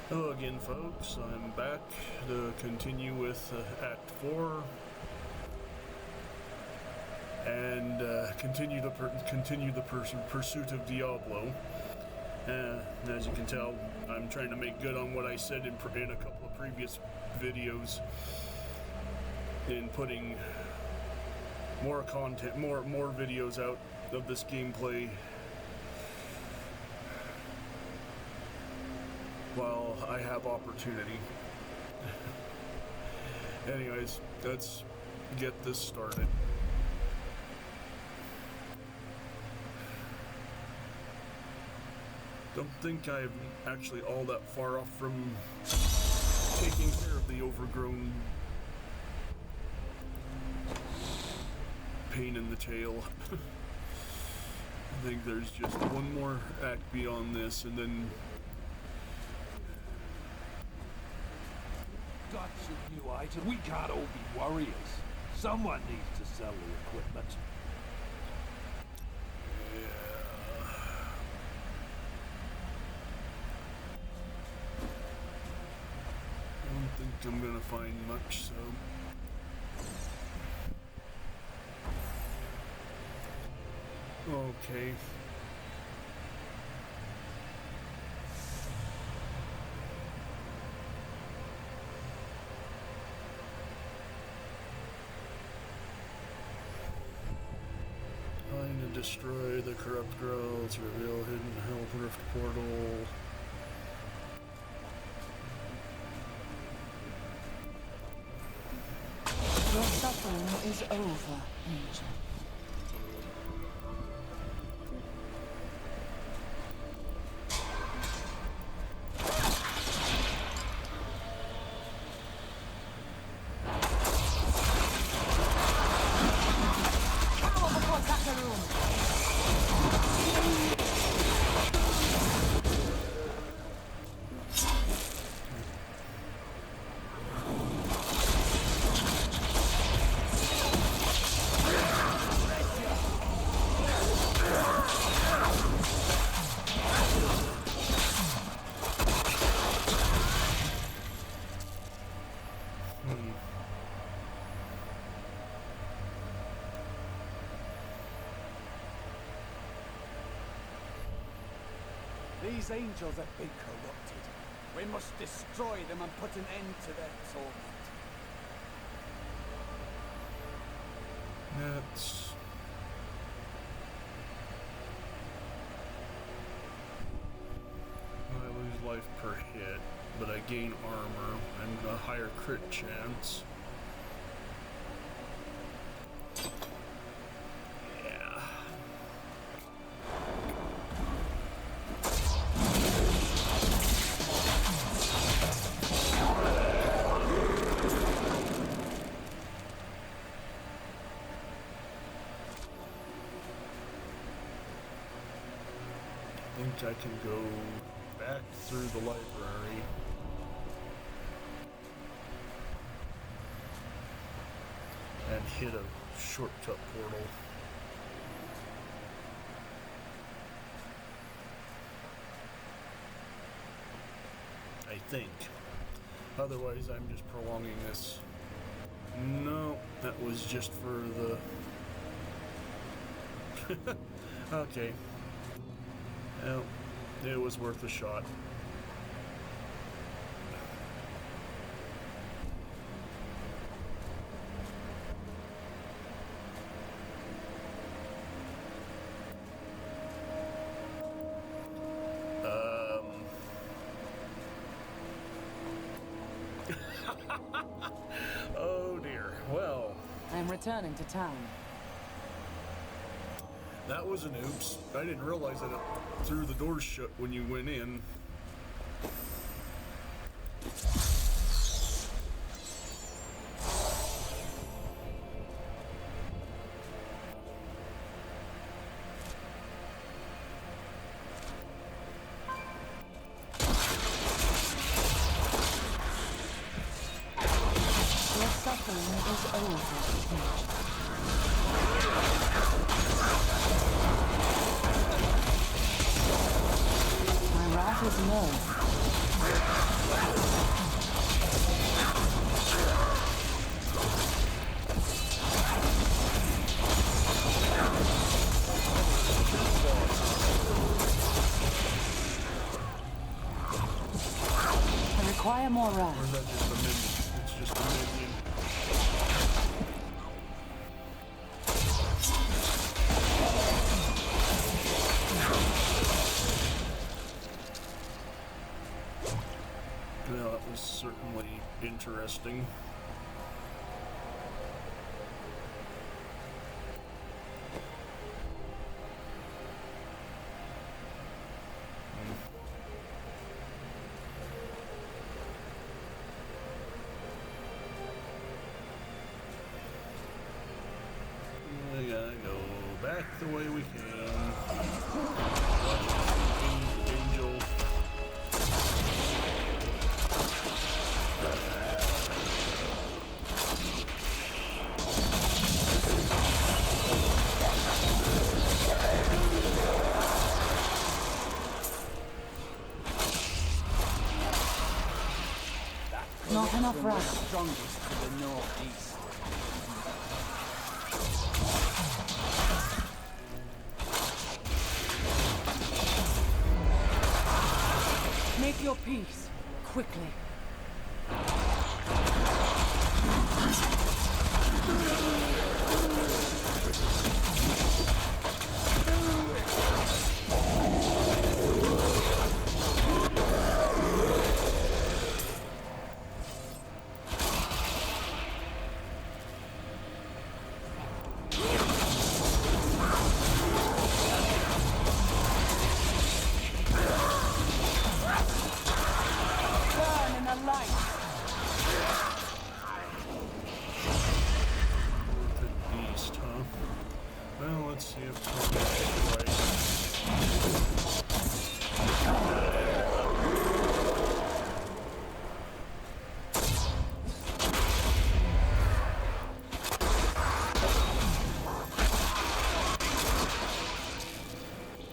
Hello again, folks. I'm back to continue with Act 4 and continue the pursuit of Diablo. As you can tell, I'm trying to make good on what I said in a couple of previous videos in putting more content, more videos out of this gameplay while I have opportunity. Anyways, let's get this started. Don't think I'm actually all that far off from taking care of the overgrown pain in the tail. I think there's just one more act beyond this, and then Got some new items. We can't all be warriors. Someone needs to sell the equipment. I don't think I'm gonna find much, so okay. Find and destroy the corrupt growths, reveal hidden hell rift portal. Your suffering is over, Angel. These angels have been corrupted. We must destroy them and put an end to their torment. That's... I lose life per hit, but I gain armor and a higher crit chance. I think I can go back through the library and hit a shortcut portal. I think. Otherwise, I'm just prolonging this. No, that was just for the... Okay. Well, it was worth a shot. Oh dear. Well, I'm returning to town. that was an oops. I didn't realize that it threw the doors shut when you went in. Your suffering is over, Angel. My wrath is low. I require more Or rest. is that just a minion? It's just a minion. Well, that was certainly interesting. We gotta go back the way we came. Angel. Not enough rest. Strongest to the northeast. Make your peace, quickly. Burn in the light. The beast, huh? Well, let's see if Tom's right.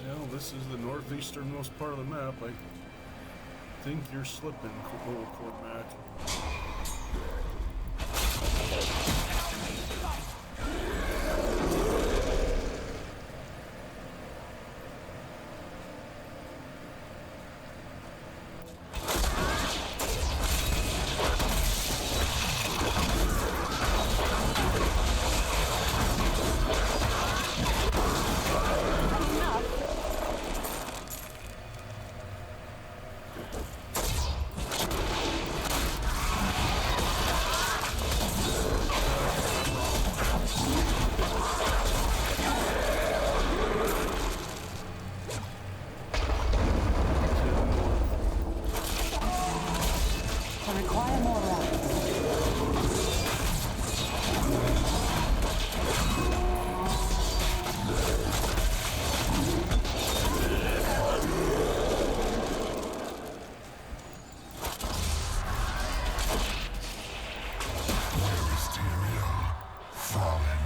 Well, this is the northeasternmost part of the map. I think you're slipping, old Cormac. I require more rest. Fallen,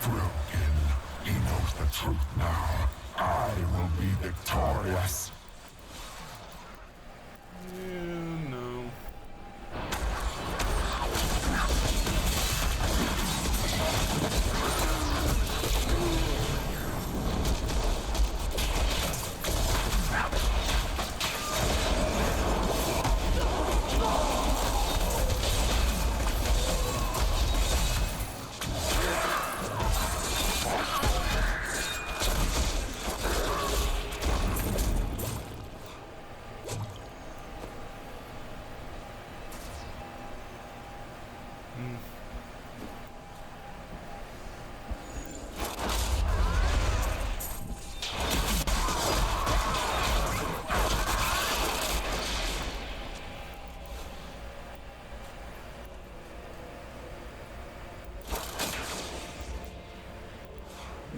broken. He knows the truth now. I will be victorious. Yeah, no.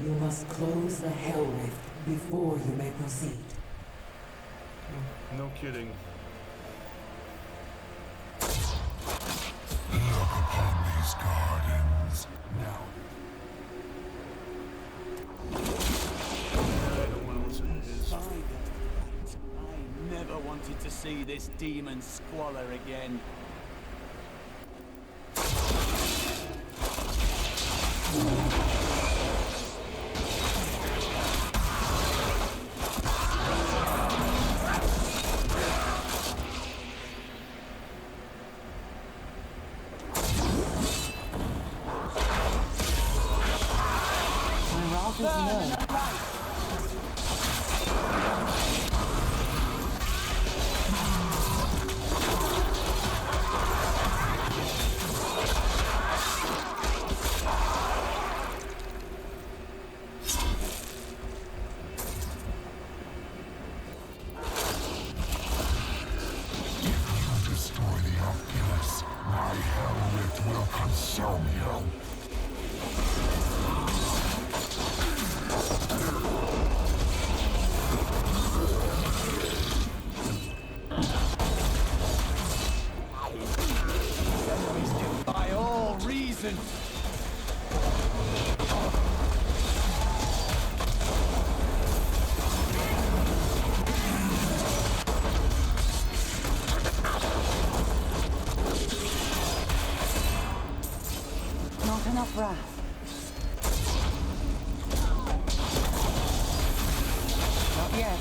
You must close the Hell Rift before you may proceed. No kidding. Look upon these gardens. Now, I don't want to listen to his. By the light, I never wanted to see this demon squalor again. My wrath is low. Destroy the Oculus. My hell rift will consume you. By all reason. Not enough wrath. Not yet.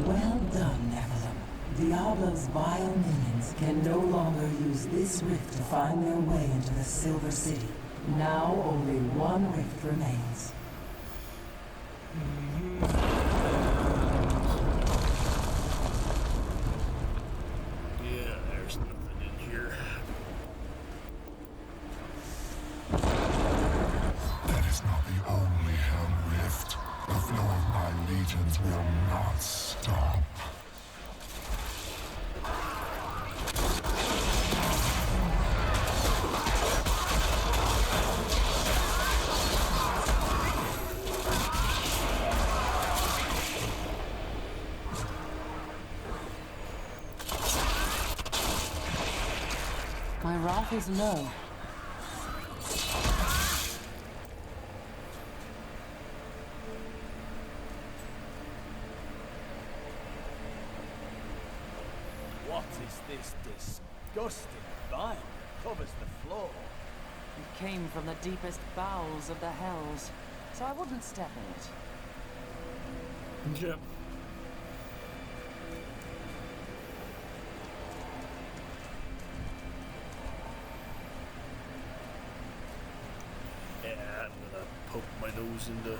Well done, Nephilim. Diablo's vile minions can no longer use this rift to find their way into the Silver City. Now only one rift remains. Yeah, there's nothing in here. That is not the only hell rift. The flow of my legions will not stop. My wrath is low. What is this disgusting vine that covers the floor? It came from the deepest bowels of the hells, so I wouldn't step in it. Yep. Yeah, I'm gonna poke my nose into.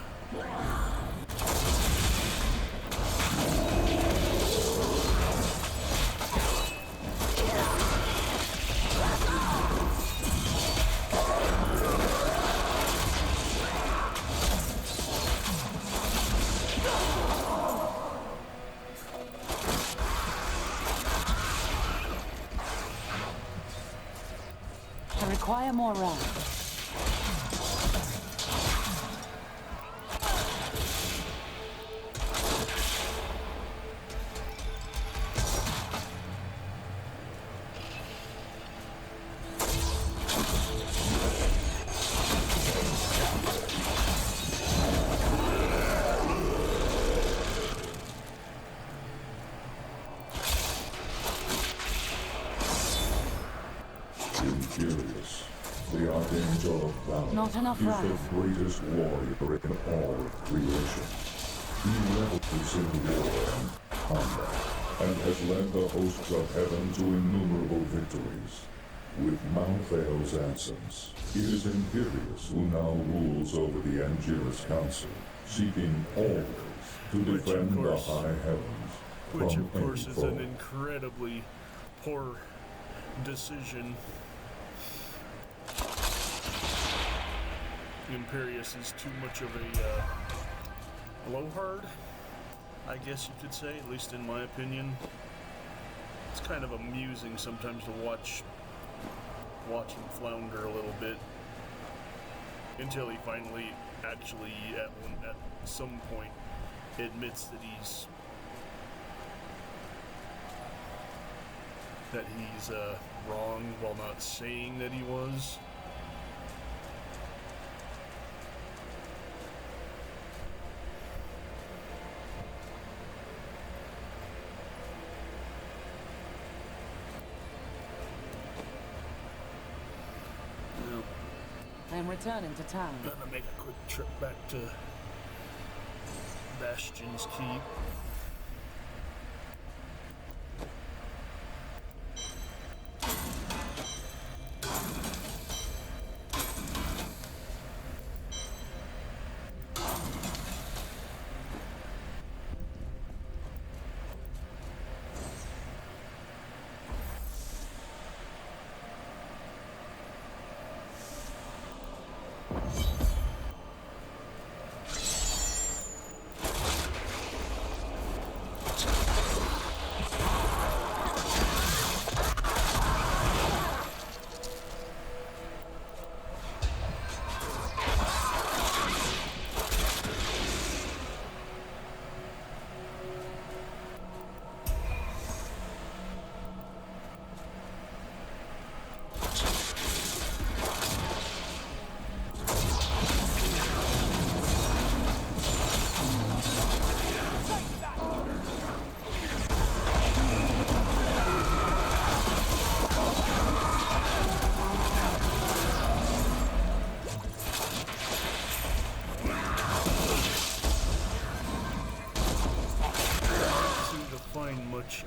I require more wrath. Imperious, the Archangel of Valor, Not enough is wrath. the greatest warrior in all of creation. He revels in war and combat, and has led the hosts of heaven to innumerable victories. With Malthael's absence, it is Imperious who now rules over the Angelus Council, seeking always to Which, of defend the course- high heavens Which, from of course, any is an foe. incredibly poor decision. Imperius is too much of a blowhard, I guess you could say, at least in my opinion. It's kind of amusing sometimes to watch him flounder a little bit until he finally actually at some point admits that he's wrong while not saying that he was. I'm returning to town. Gonna make a quick trip back to Bastion's Keep.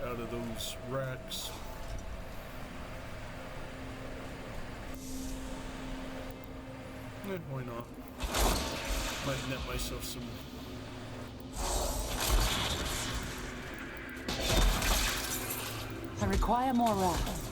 Out of those racks. Why not? Might net myself some. I require more racks.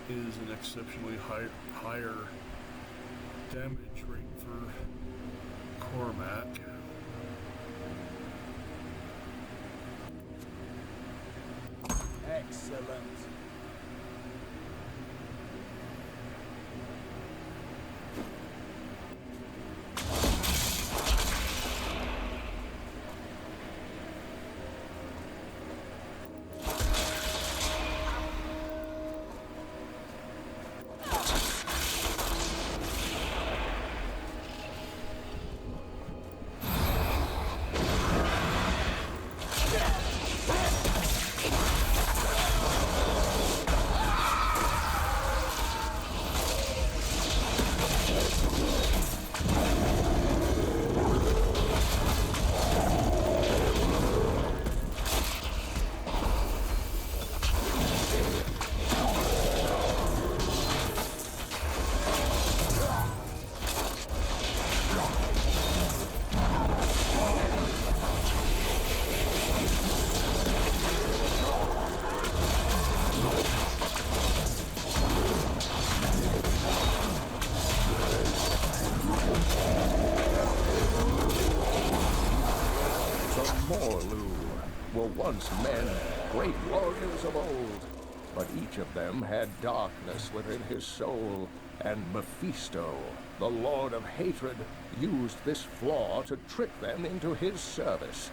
Is an exceptionally higher damage rate for Cormac. Excellent. were once men, great warriors of old, but each of them had darkness within his soul, and Mephisto, the Lord of Hatred, used this flaw to trick them into his service.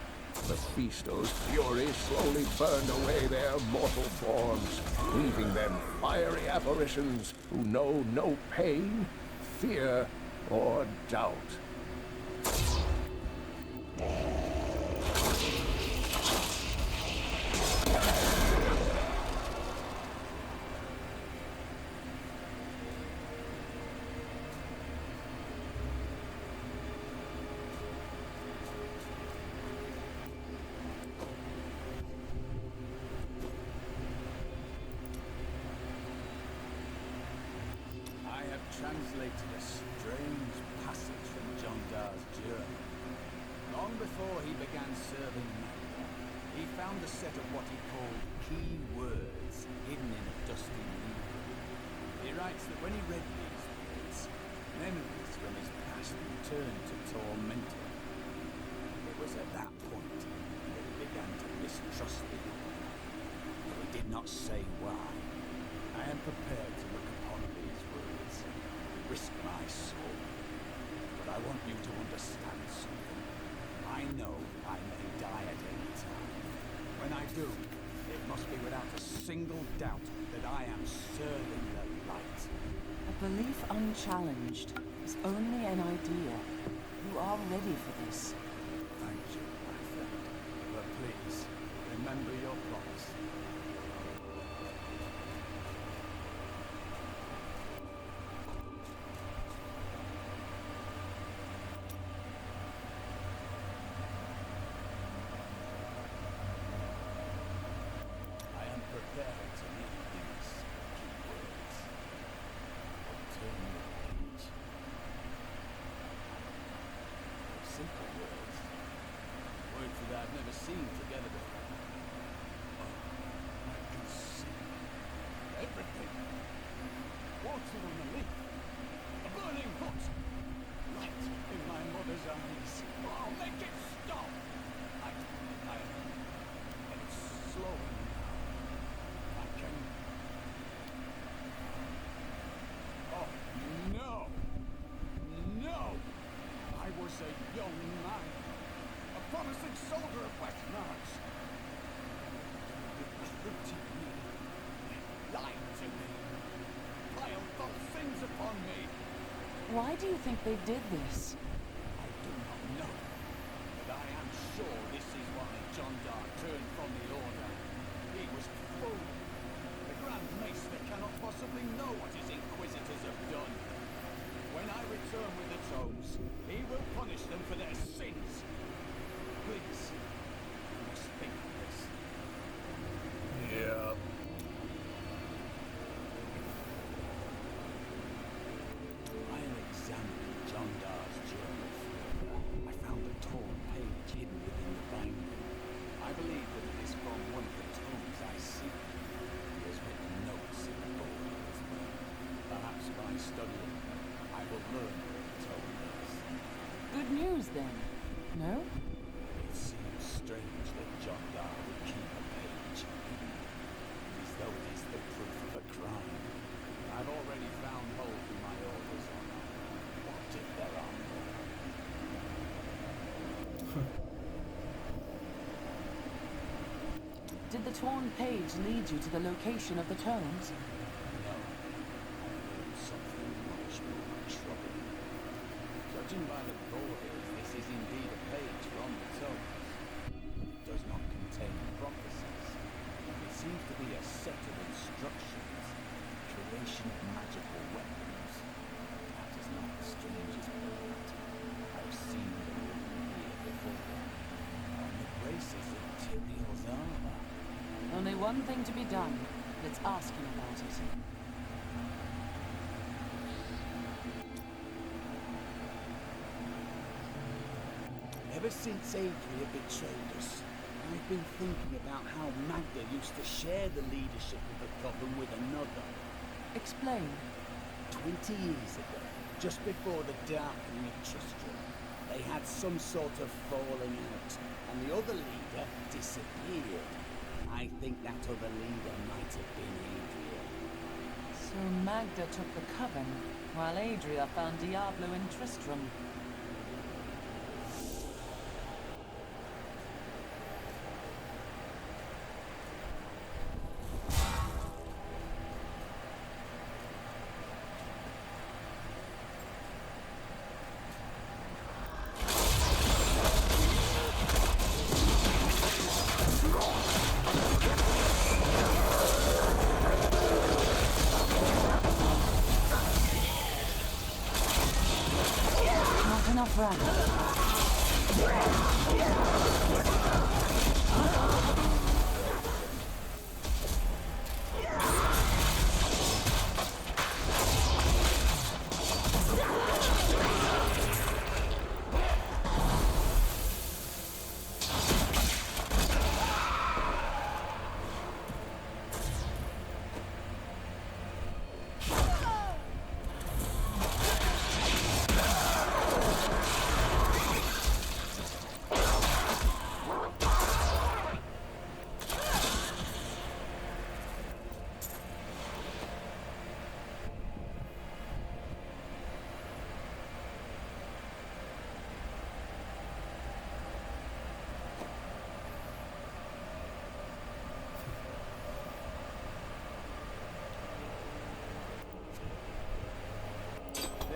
Mephisto's fury slowly burned away their mortal forms, leaving them fiery apparitions who know no pain, fear, or doubt. translated a strange passage from John Dar's journal. Long before he began serving Magda, he found a set of what he called key words hidden in a dusty leaf. He writes that when he read these words, memories from his past returned to torment him. It was at that point that he began to mistrust the Order. Though he did not say why, I am prepared to look upon these words, risk my soul. But I want you to understand something. I know I may die at any time. When I do, it must be without a single doubt that I am serving the light. A belief unchallenged is only an idea. You are ready for this. Thank you, my friend. But please, remember your promise. I am prepared to make these key words. Turn the page. Simple words. Words that I've never seen together before. Oh, I can see everything. Water on the leaf. A burning hut. Light in my mother's eyes. Oh, make it stop! And it's slowing now. I can... Oh, no! No! I was a young man. A promising soldier of West March. They recruited me. They lied to me. Piled false sins upon me. Why do you think they did this? I do not know. But I am sure this is why John Dar turned from the Order. He was fooled. The Grand Maester cannot possibly know what his Inquisitors have done. When I return with the tomes, he will punish them for their sins. Please, you must think of this. Yeah. While examining John Dar's journal further, I found a torn page hidden within the binding. I believe that it is from one of the tomes I seek. He has written notes in the book as well. Perhaps by studying them, I will learn what the tome is. Good news then, no? It seems strange that John Dar would keep a page hidden, as though it is the proof of a crime. I've already found holes in my orders on that. What if there are more? Did the torn page lead you to the location of the tomes? No, I learned something much more troubling. Judging by the borders, this is indeed a page from the tomes. It does not contain prophecies. It seems to be a set of instructions. Creation of magical weapons. That is not the strangest part. I've seen the woman here before. On the braces of Tyriel's armor. Only one thing to be done. Let's ask him about it. Ever since Adria betrayed us, I've been thinking about how Magda used to share the leadership of the Coven with another. Explain. 20 years ago, just before the darkening of Tristram, they had some sort of falling out, and the other leader disappeared. I think that other leader might have been Adria. So Magda took the Coven, while Adria found Diablo in Tristram. Enough round.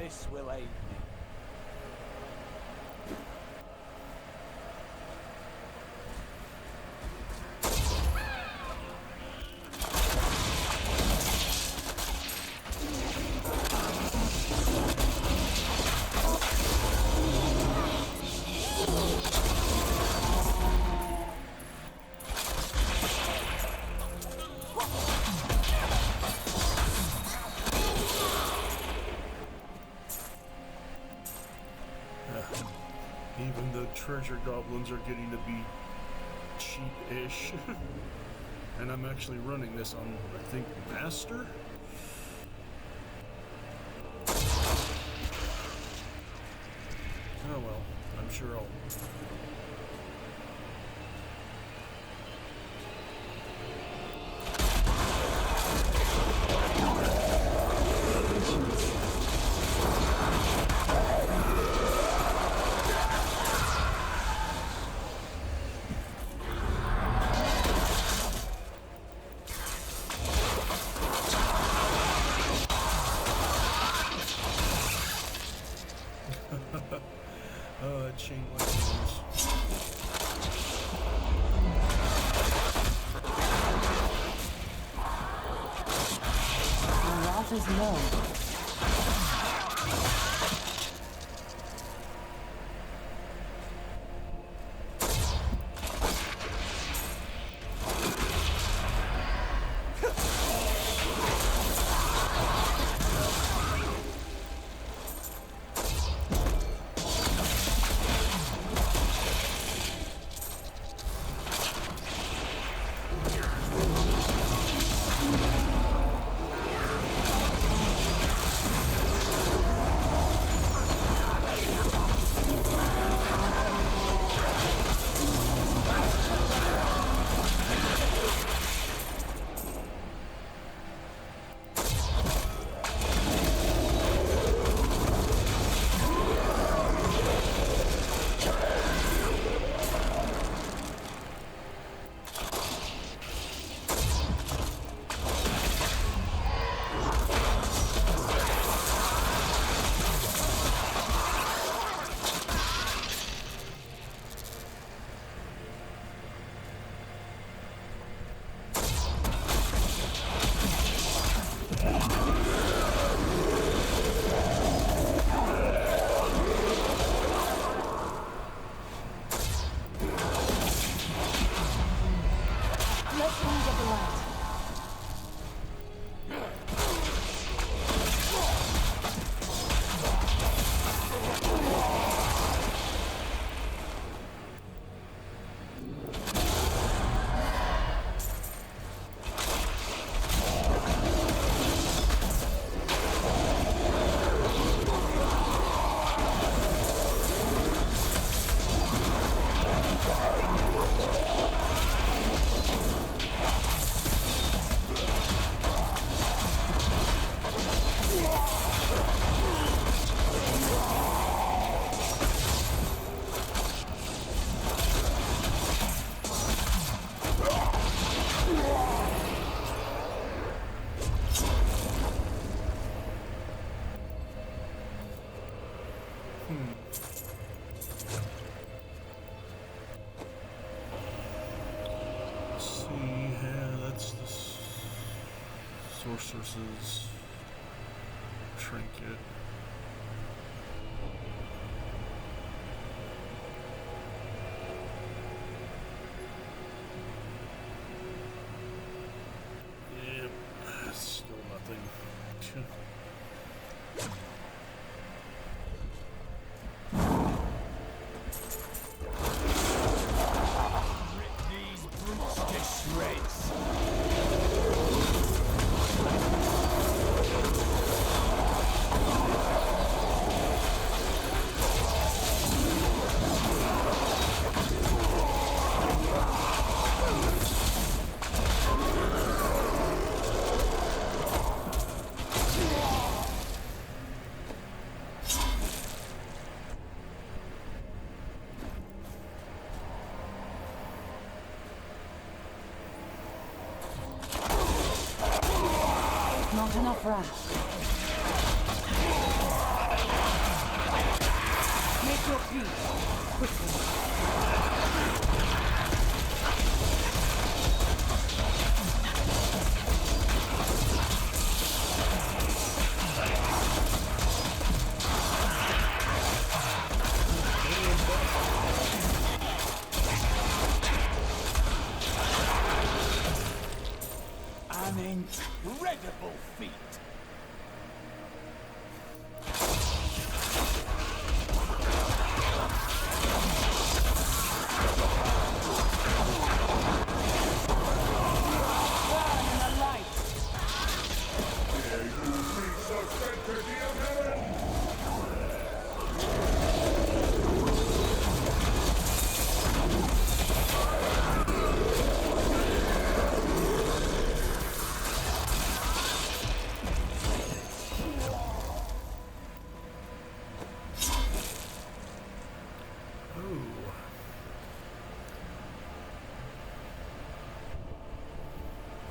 This will aid me. Even the treasure goblins are getting to be cheap-ish. And I'm actually running this on, I think, Master? Oh well, I'm sure I'll... chain lightnings. The route is low. Sorceress's trinket. Yep, still nothing. Rip these brutes to shreds. Not enough wrath. your feet. Quickly. An incredible feat.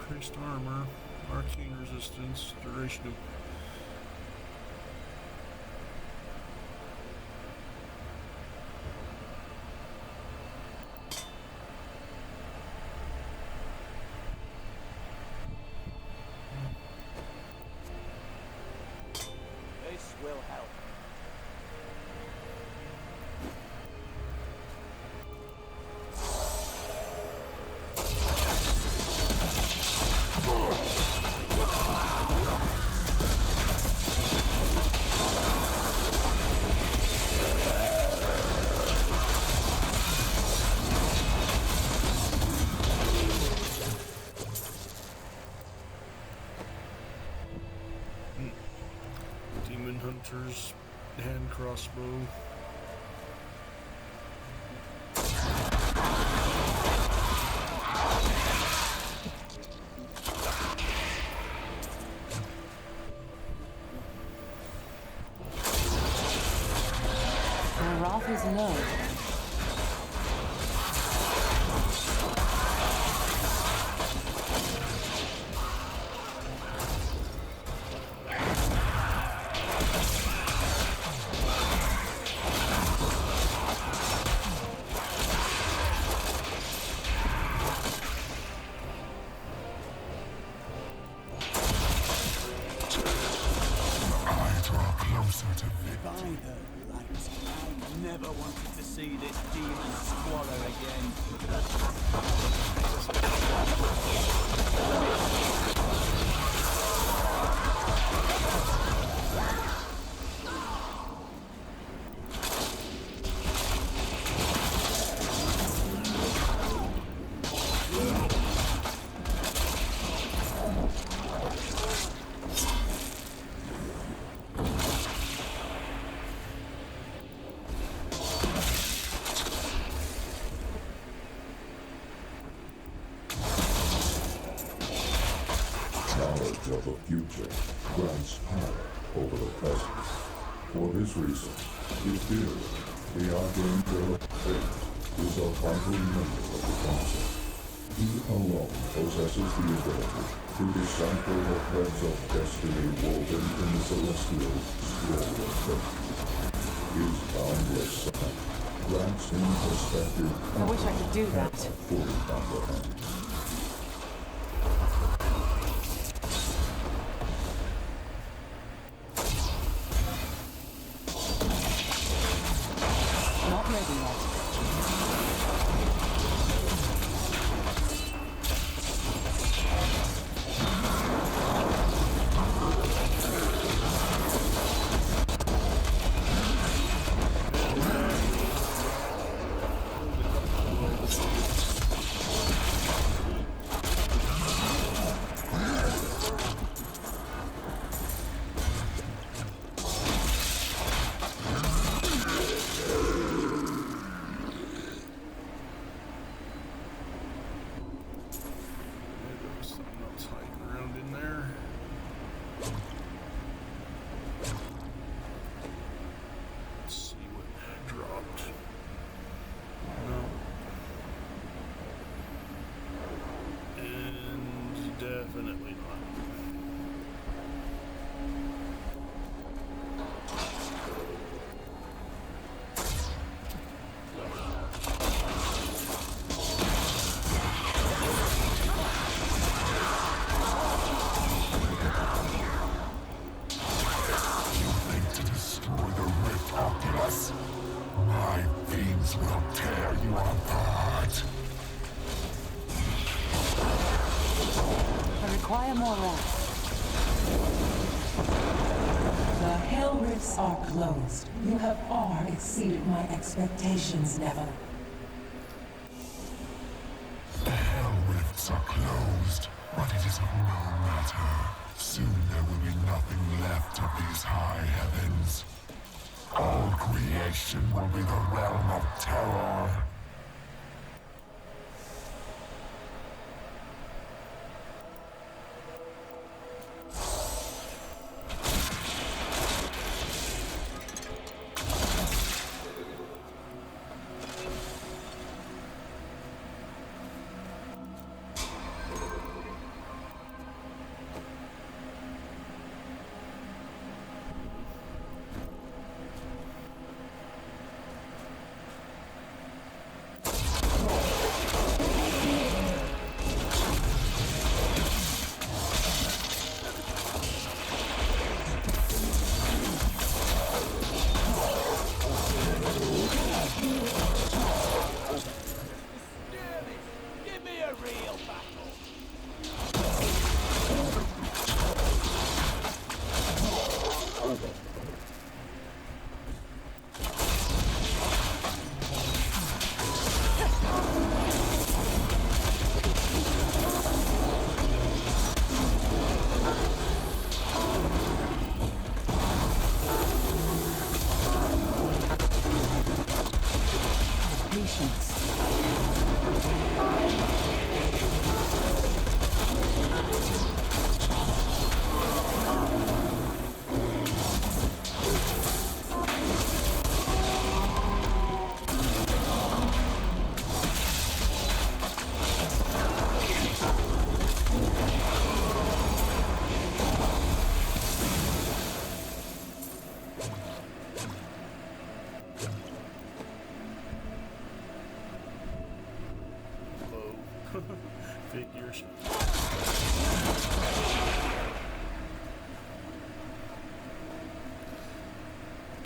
Increased armor, arcane resistance, duration of... This will help. Demon Hunter's hand crossbow. Their wrath is low. I draw closer to victory. By the light, I never wanted to see this demon squalor again. Knowledge of the future grants power over the present. For this reason, Diablo, the arcane girl of fate, is a vital member of the council. He alone possesses the ability to decipher the threads of destiny woven in the celestial scroll of fate. His boundless sight grants him perspective I wish I could do that. fully comprehend. Not ready yet. fiends will tear you apart. I require more rest. The Hell Rifts are closed. You have far exceeded my expectations, Neville. The Hell Rifts are closed, but it is of no matter. Soon there will be nothing left of these high heavens. All creation will be the realm of terror. Give me a real battle. Patience. Low. Figures.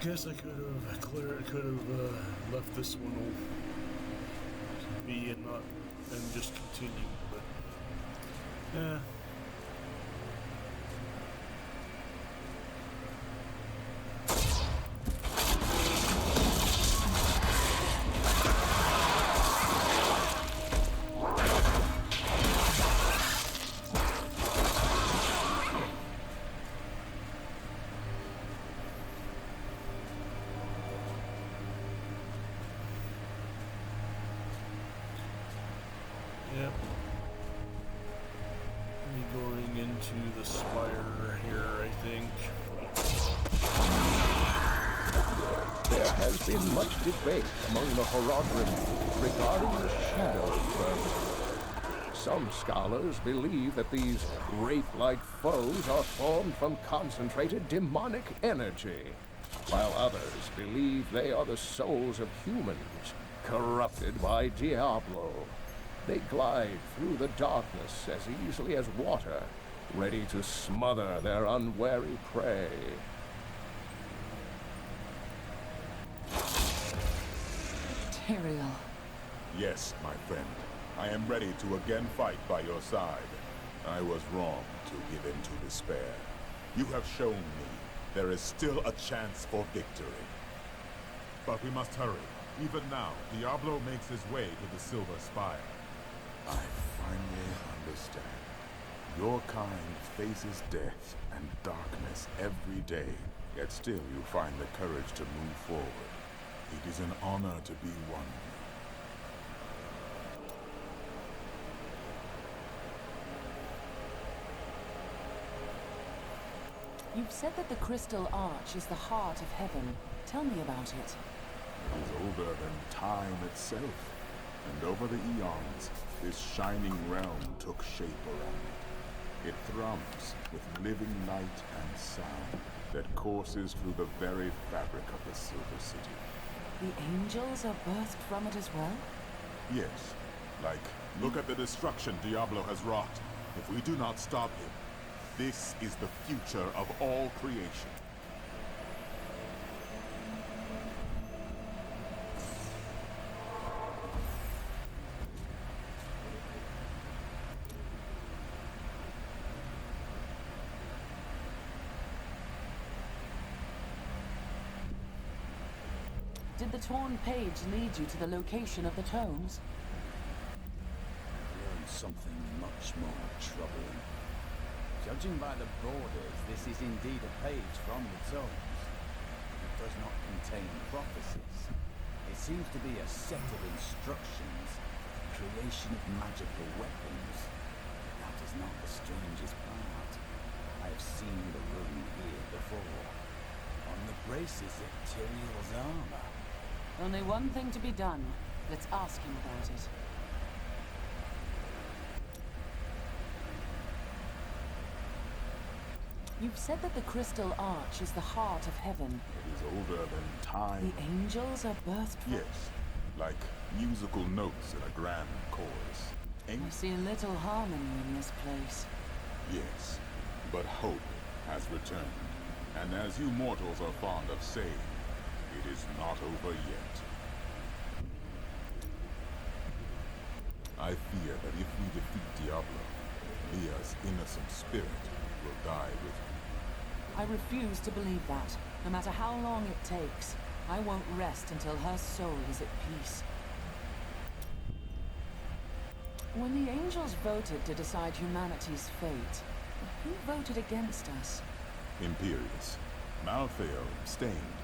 Guess I could have left this one be and not and just continue, but yeah. Yep. Me going into the spire here, I think. There has been much debate among the Horadrim regarding the Shadow Firmament. Some scholars believe that these wraith-like foes are formed from concentrated demonic energy, while others believe they are the souls of humans, corrupted by Diablo. They glide through the darkness as easily as water, ready to smother their unwary prey. Tyrael. Yes, my friend. I am ready to again fight by your side. I was wrong to give in to despair. You have shown me there is still a chance for victory. But we must hurry. Even now, Diablo makes his way to the Silver Spire. I finally understand. Your kind faces death and darkness every day, yet still you find the courage to move forward. It is an honor to be one of you. You've said that the Crystal Arch is the heart of heaven. Tell me about it. It is older than time itself, and over the eons, this shining realm took shape around it. It thrums with living light and sound that courses through the very fabric of the Silver City. The angels are birthed from it as well? Yes, like, Look at the destruction Diablo has wrought. If we do not stop him, this is the future of all creation. Did the torn page lead you to the location of the tomes? I've learned something much more troubling. Judging by the borders, this is indeed a page from the tomes. It does not contain prophecies. It seems to be a set of instructions for the creation of magical weapons. That is not the strangest part. I have seen the room here before. On the braces of Tyrael's armor. Only one thing to be done. Let's ask him about it. You've said that the Crystal Arch is the heart of heaven. It is older than time. The angels are birthed from... Yes, like musical notes in a grand chorus. I see little harmony in this place. Yes, but hope has returned. And as you mortals are fond of saying, it is not over yet. I fear that if we defeat Diablo, Leah's innocent spirit will die with me. I refuse to believe that. No matter how long it takes, I won't rest until her soul is at peace. When the angels voted to decide humanity's fate, who voted against us? Imperius. Malthael abstained,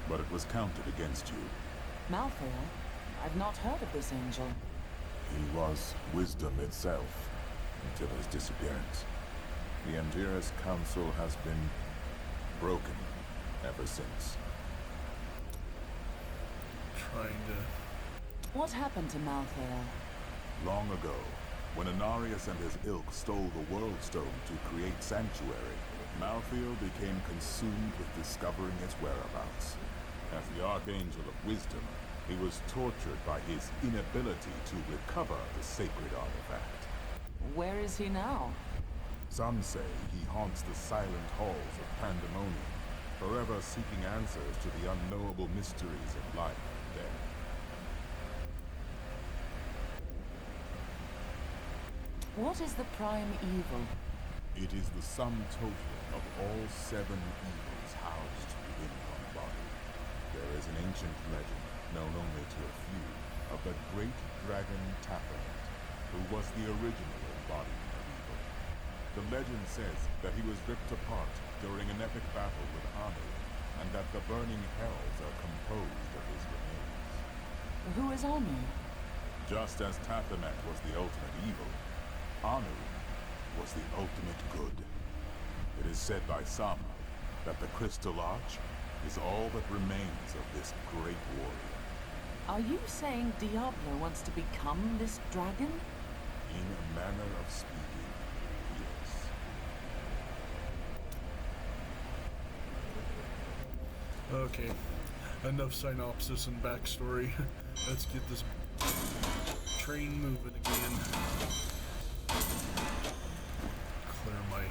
but it was counted against you. Malthael? I've not heard of this angel. He was wisdom itself, until his disappearance. The Antares Council has been broken ever since. Trying to... What happened to Malthael? Long ago, when Anarius and his ilk stole the World Stone to create Sanctuary, Malthael became consumed with discovering its whereabouts. As the Archangel of Wisdom, he was tortured by his inability to recover the sacred artifact. Where is he now? Some say he haunts the silent halls of Pandemonium, forever seeking answers to the unknowable mysteries of life and death. What is the prime evil? It is the sum total of all 7 evils housed within one body. There is an ancient legend, known only to a few, of the great dragon Taphanet, who was the original embodiment of evil. The legend says that he was ripped apart during an epic battle with Anu, and that the burning hells are composed of his remains. Who is Anu? Just as Taphanet was the ultimate evil, Anu was the ultimate good. It is said by some that the Crystal Arch is all that remains of this great warrior. Are you saying Diablo wants to become this dragon? In a manner of speaking, yes. Okay, enough synopsis and backstory. Let's get this train moving again. Clear my...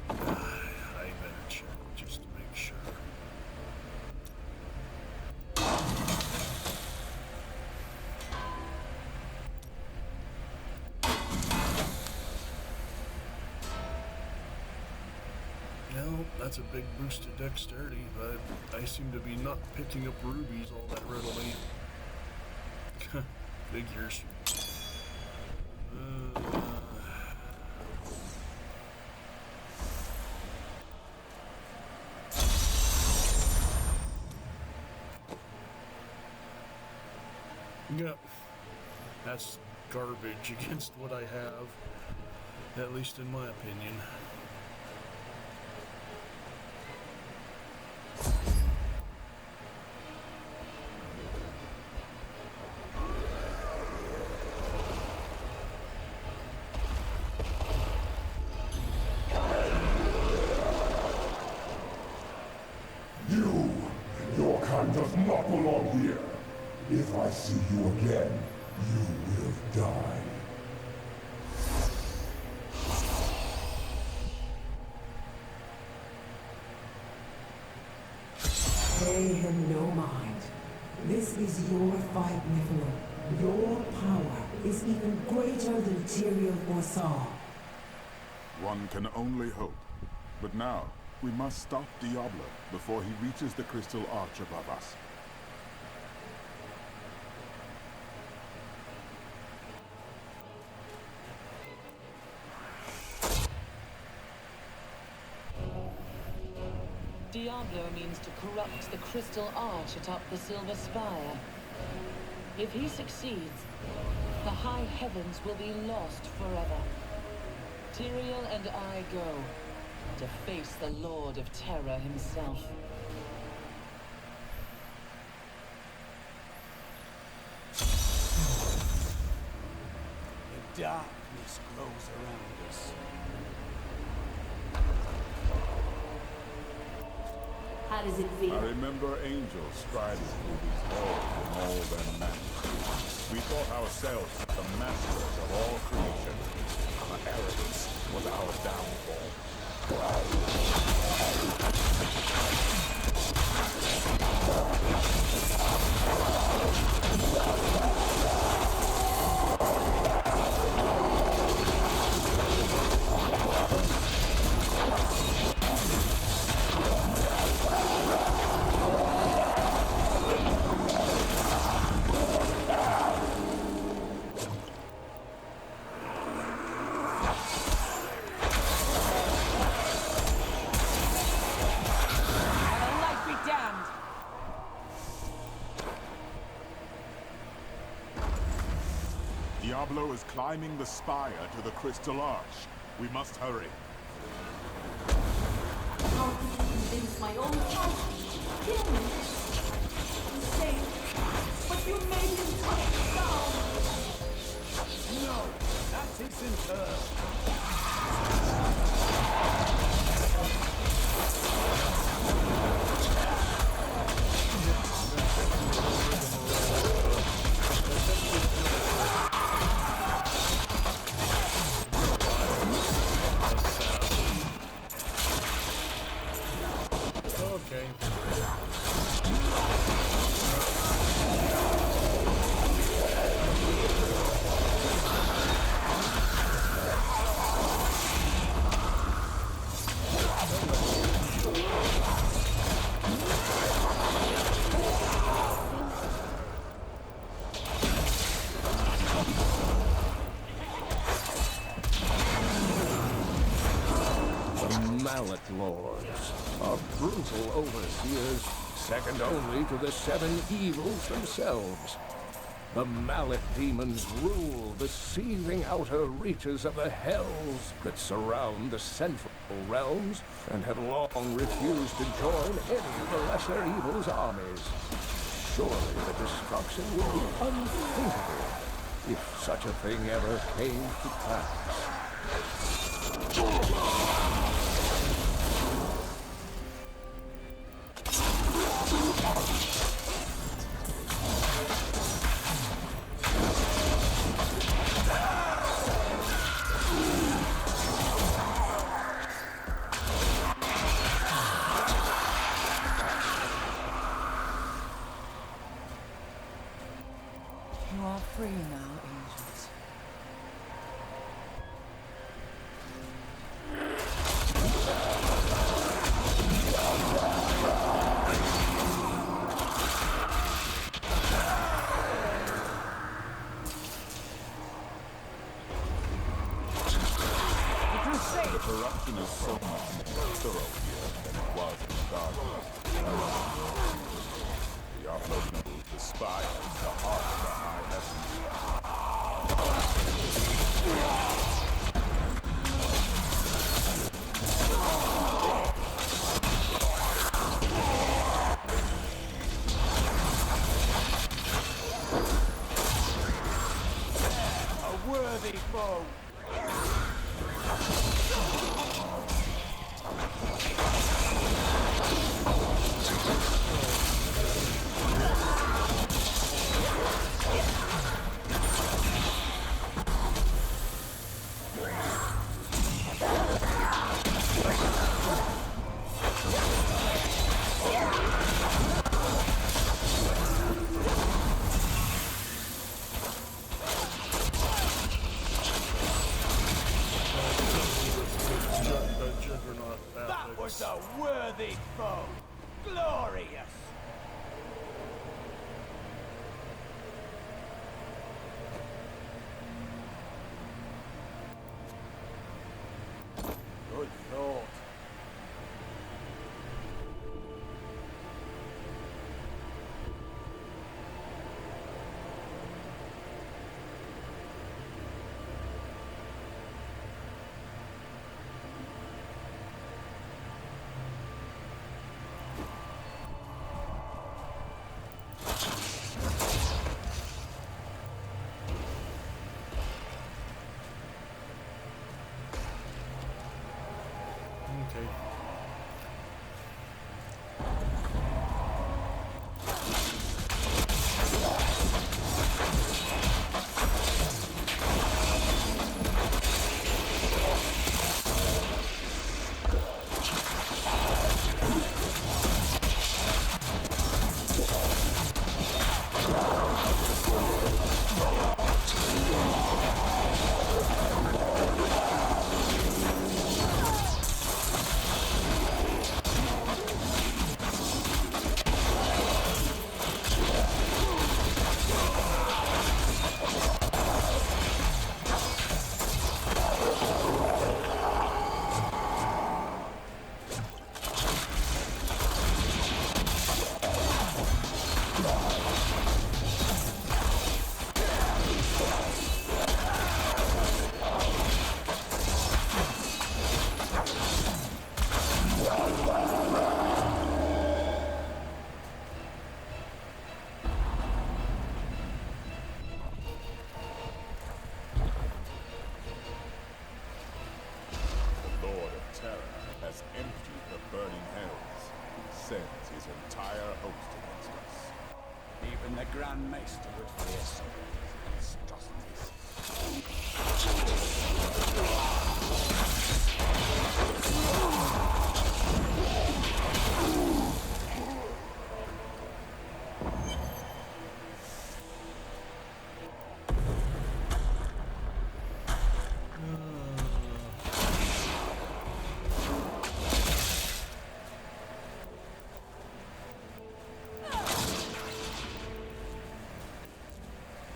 I better check just to make sure. No, that's a big boost to dexterity, but I seem to be not picking up rubies all that readily. Figures. Yep. That's garbage against what I have, at least in my opinion. Your kind does not belong here. If I see you again, you will die. Pay him no mind. This is your fight, Nephilim. Your power is even greater than Tyrael foresaw. One can only hope. But now, we must stop Diablo before he reaches the crystal arch above us. Diablo means to corrupt the crystal arch atop the silver spire. If he succeeds, the high heavens will be lost forever. Tyrael and I go to face the Lord of Terror himself. The darkness grows around us. How does it feel? I remember angels striding through these halls in all their majesty. We thought ourselves the masters of all creation. Our arrogance was our downfall. Diablo is climbing the spire to the crystal arch. We must hurry. How did you convince my own husband to kill me? Insane. But you made him cut it down. No, that isn't her. Okay. Mallet Lords are brutal overseers, second only to the seven evils themselves. The Mallet demons rule the seething outer reaches of the hells that surround the central realms and have long refused to join any of the lesser evils' armies. Surely the destruction would be unthinkable if such a thing ever came to pass. You are free now, angels. The corruption is so much more thorough here than it was in the Dark. Diablo knows the spire is the heart of the high heavens. A worthy foe. That was a worthy foe! Glorious! Good thought. Okay. The Lord of Terror has emptied the burning hells. Sends his entire host against us. Even the Grand Maester would fear some of these monstrosities.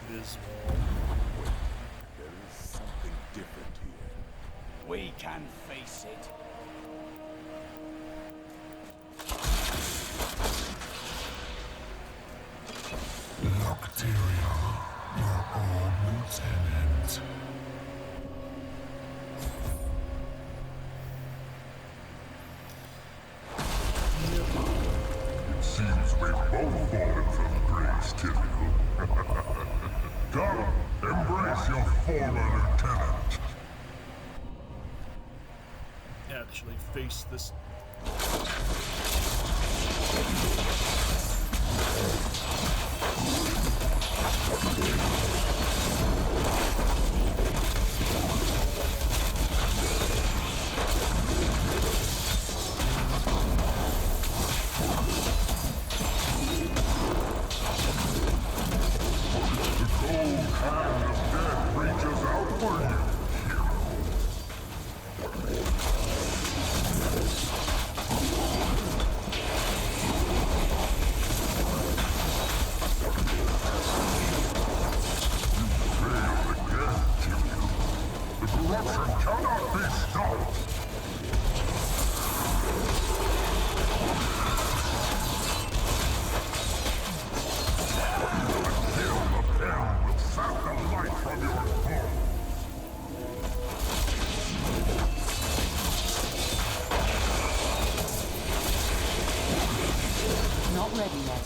Dismal. There is something different here. We can face it. Nocteria, your old lieutenant. It seems we've both fallen from grace, Tyrael. Come, embrace your former lieutenant. Actually face this. The cold hand of death reaches out for you, hero. Failed again, Tyrael. The corruption cannot be stopped. Until the pen will sap the light from your bones. Not ready yet.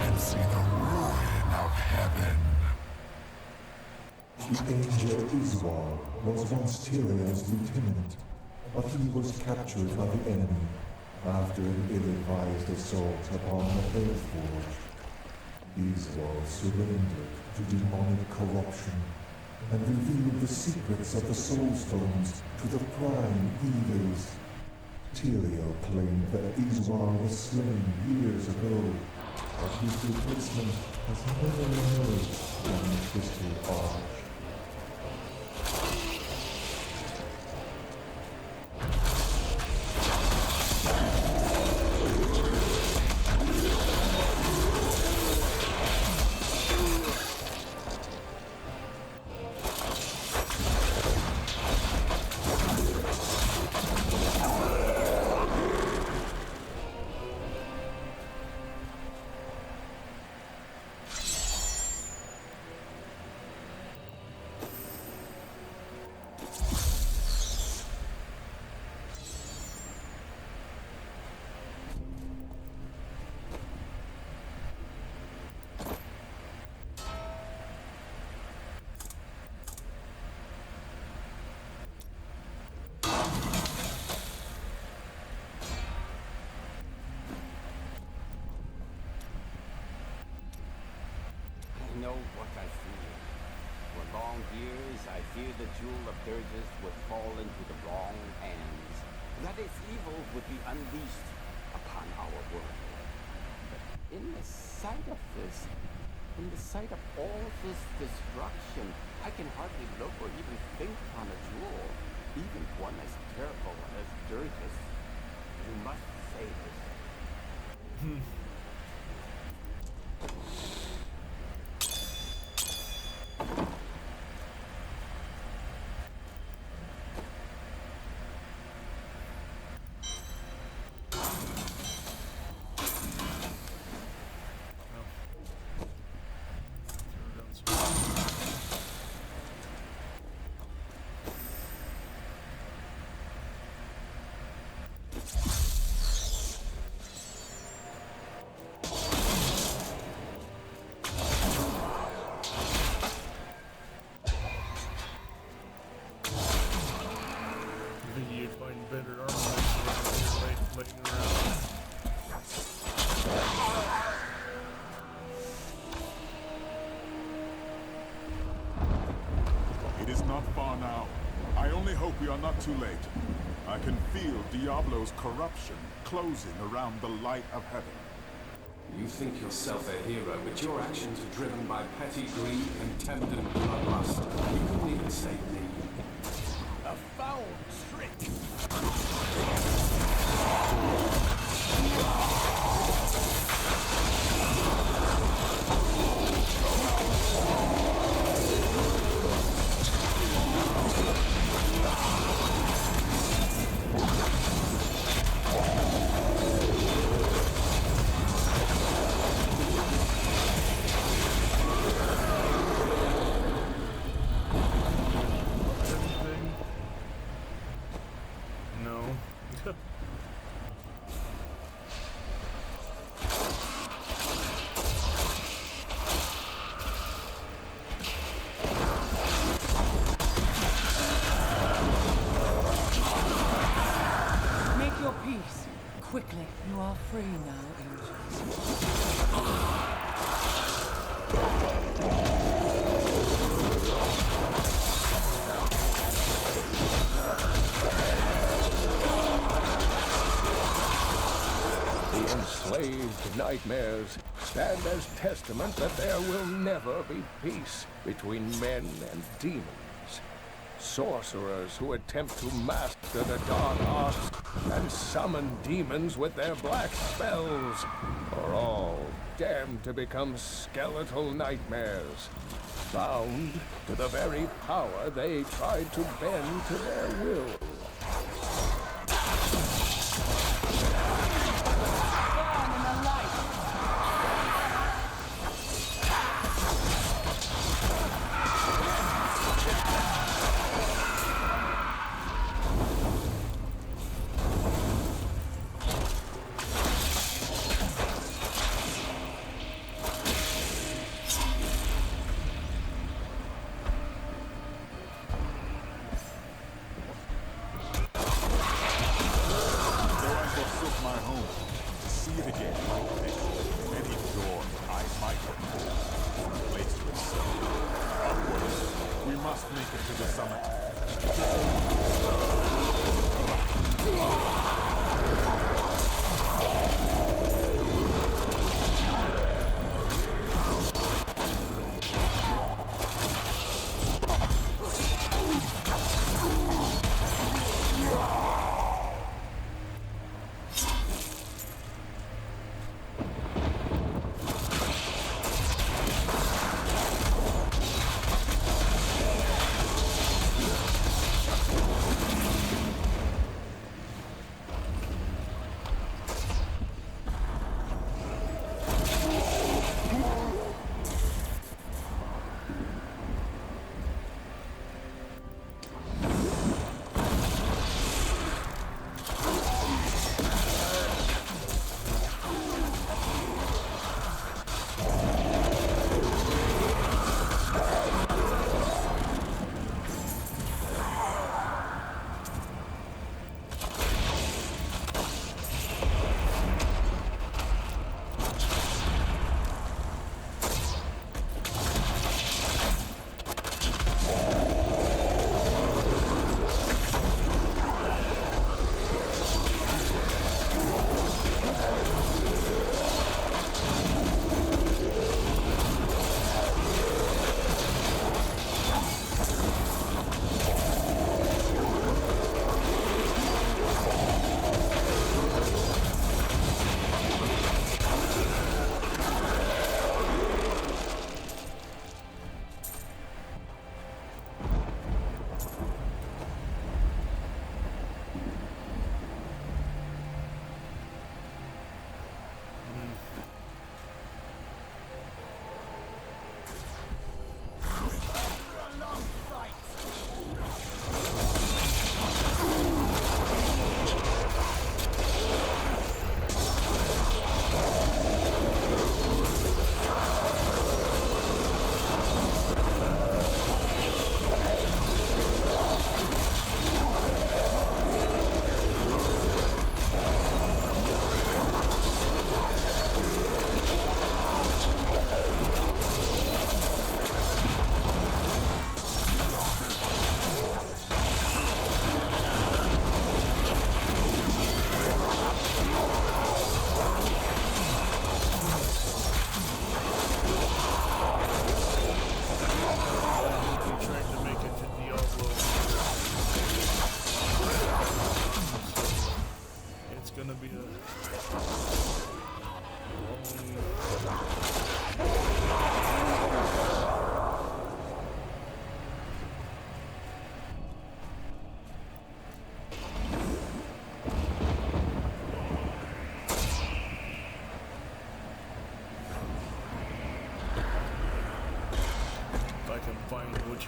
And see the ruin of heaven. The angel Iswar was once Tyrael's lieutenant, but he was captured by the enemy after an ill-advised assault upon the Hellforge. Iswar surrendered to demonic corruption and revealed the secrets of the Soul Stones to the prime evils. Tyrael claimed that Izwar was slain years ago, but his replacement has never emerged from the Crystal Arch. I know what I fear. For long years, I feared the Jewel of Dirges would fall into the wrong hands, that its evil would be unleashed upon our world. But in the sight of this, in the sight of all this destruction, I can hardly look or even think upon a jewel, even one as terrible as Dirges. You must save us. You'd find better armaments laying around. It is not far now. I only hope we are not too late. I can feel Diablo's corruption closing around the light of heaven. You think yourself a hero, but your actions are driven by petty greed, contempt, and bloodlust. You couldn't even save me. A foul trick! Quickly, you are free now, angels. The enslaved nightmares stand as testament that there will never be peace between men and demons. Sorcerers who attempt to master the dark arts and summon demons with their black spells are all damned to become skeletal nightmares, bound to the very power they tried to bend to their will.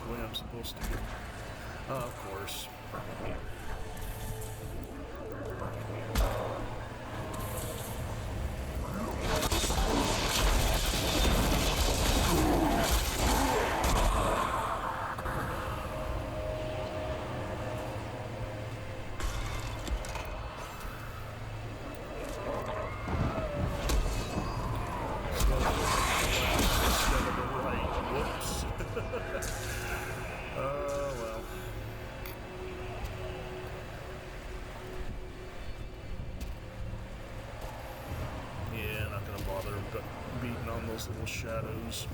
the way I'm supposed to go. Of course. Beating on those little shadows.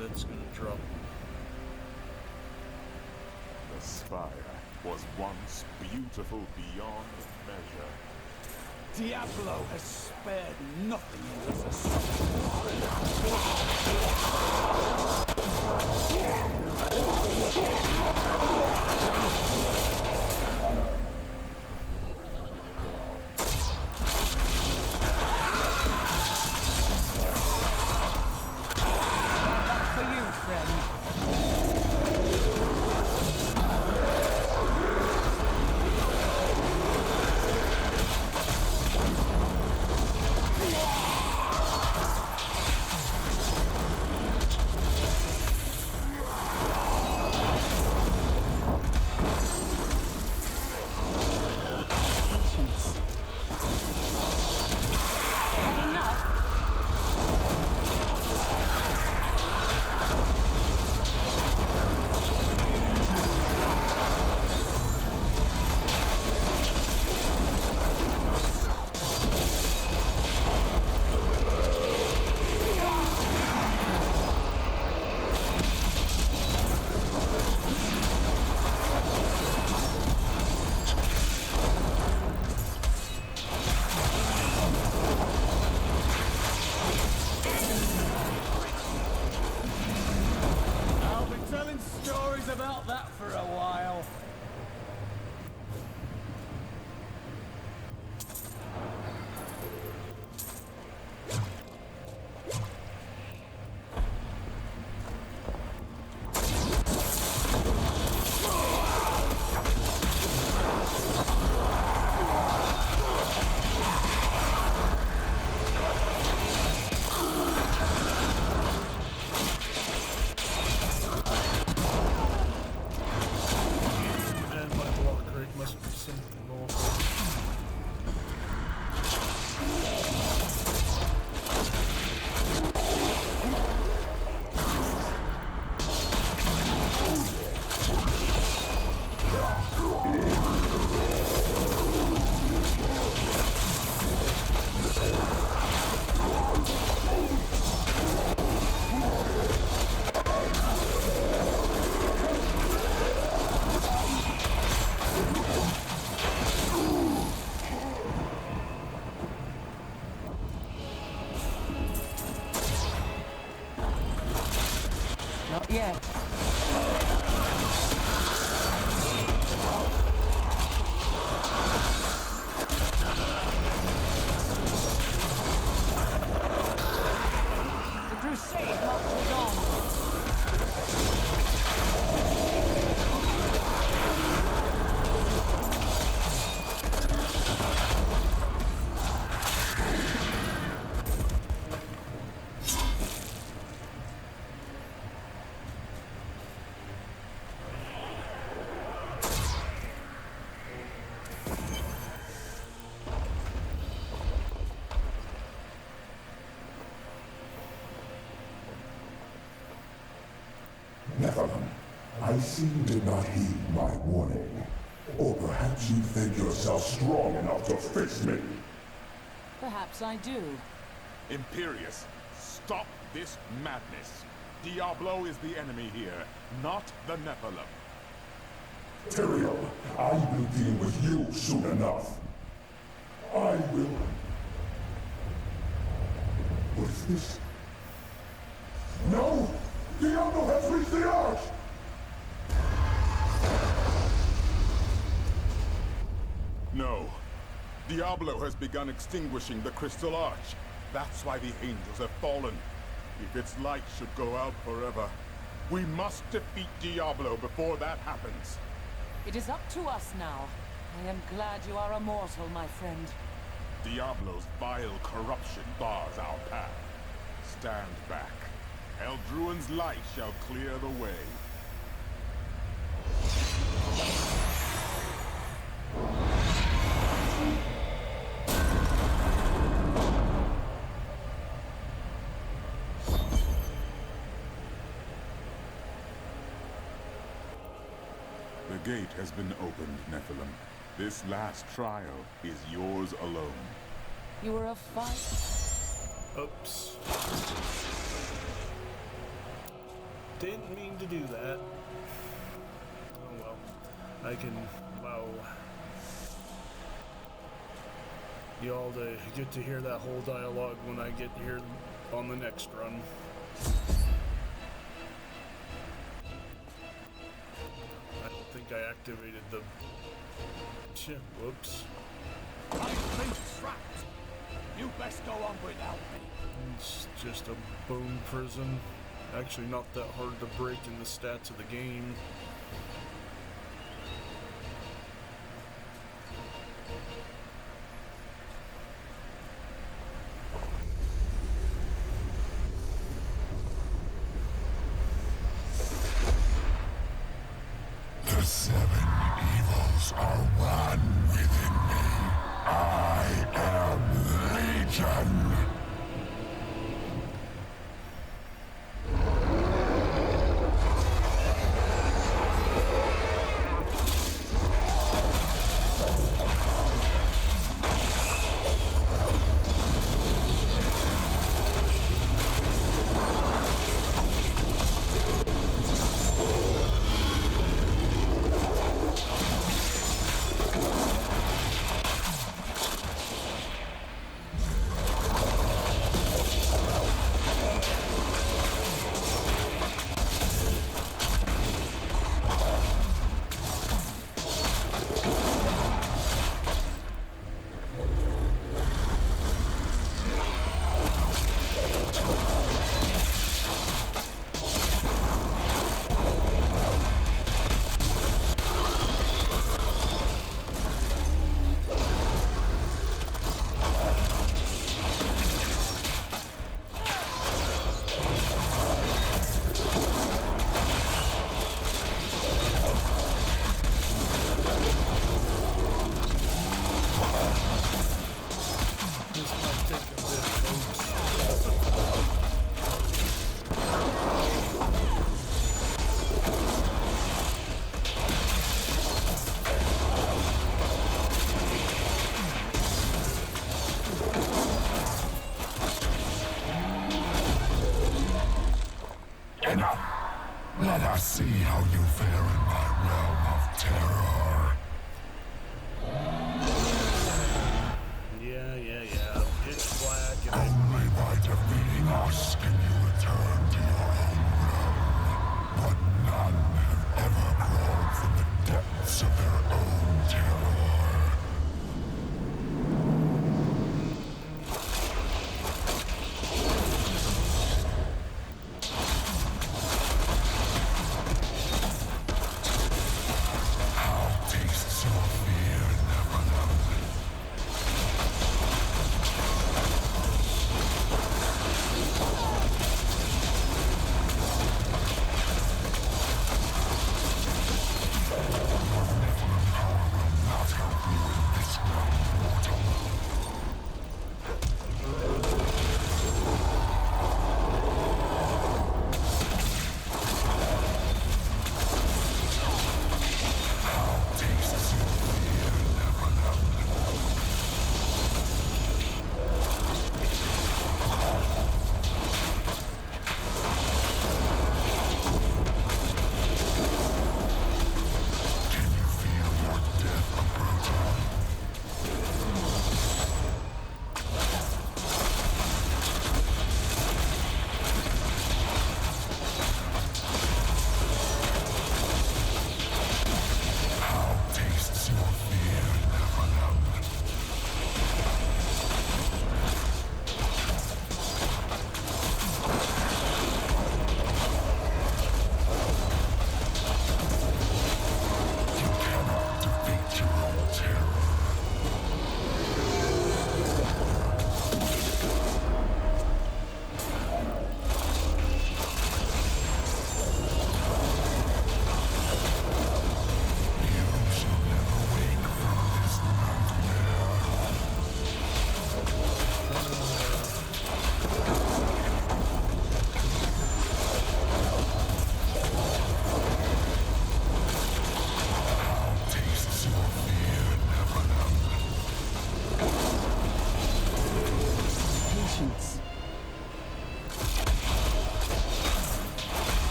That's gonna drop. The spire was once beautiful beyond measure. Diablo has spared nothing in this For you, friend. yet. The crusade marches on. Nephilim, I see you did not heed my warning. Or perhaps you think yourself strong enough to face me. Perhaps I do. Imperius, stop this madness. Diablo is the enemy here, not the Nephilim. Tyrael, I will deal with you soon enough. I will... What is this? No! Diablo has reached the arch! No. Diablo has begun extinguishing the Crystal Arch. That's why the angels have fallen. If its light should go out forever, we must defeat Diablo before that happens. It is up to us now. I am glad you are immortal, my friend. Diablo's vile corruption bars our path. Stand back. Eldruin's light shall clear the way. The gate has been opened, Nephilim. This last trial is yours alone. You were a fight. Oops. Didn't mean to do that. Oh well. I can allow you all to get to hear that whole dialogue when I get here on the next run. I don't think I activated the... Whoops. I've been trapped. You best go on without me. It's just a bone prison. Actually not that hard to break in the stats of the game. The seven evils are one within me. I am Legion. Let us see how you fare in my realm of terror. Yeah. Pitch black and Only by defeating us can you return to your own realm.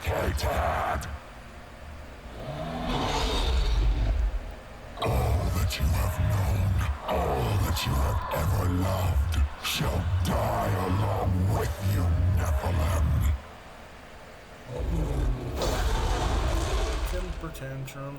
eradicated. All that you have known, all that you have ever loved, shall die along with you, Nephilim. Temper tantrum.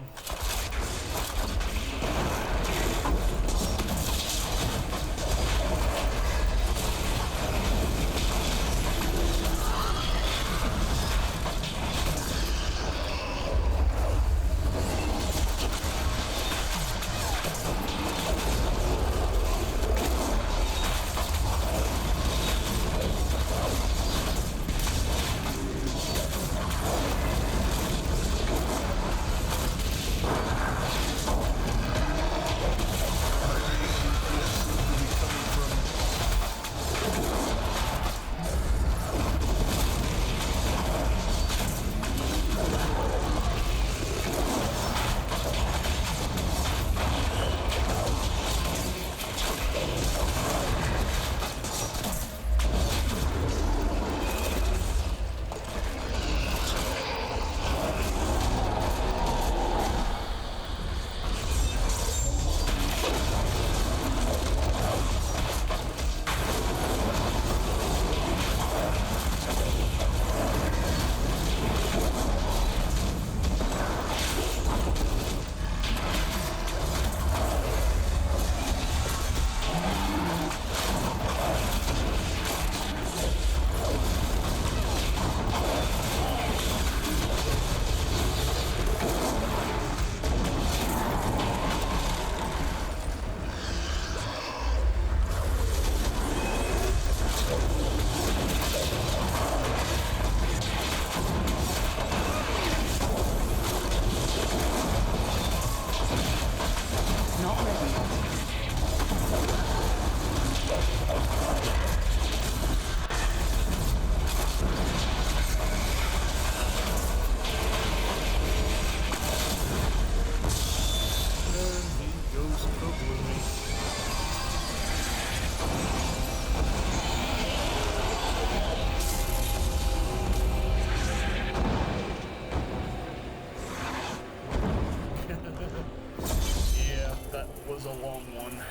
Was a long one.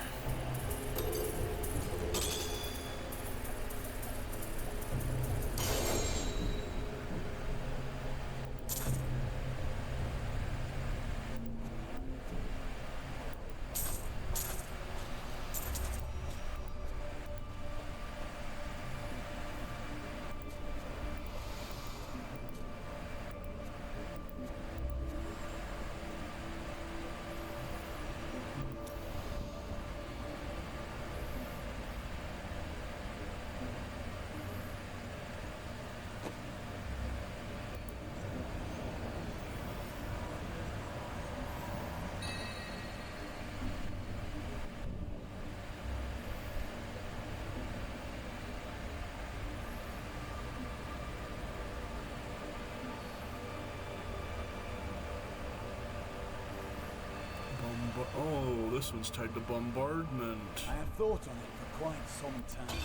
Oh, this one's tied to bombardment. I have thought on it for quite some time.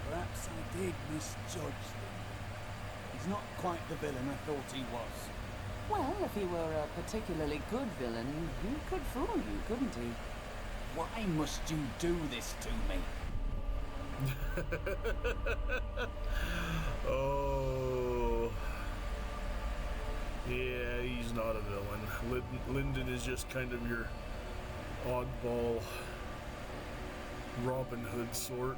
Perhaps I did misjudge him. He's not quite the villain I thought he was. Well, if he were a particularly good villain, he could fool you, couldn't he? Why must you do this to me? Oh. Yeah, he's not a villain. Lyndon is just kind of your oddball Robin Hood sort.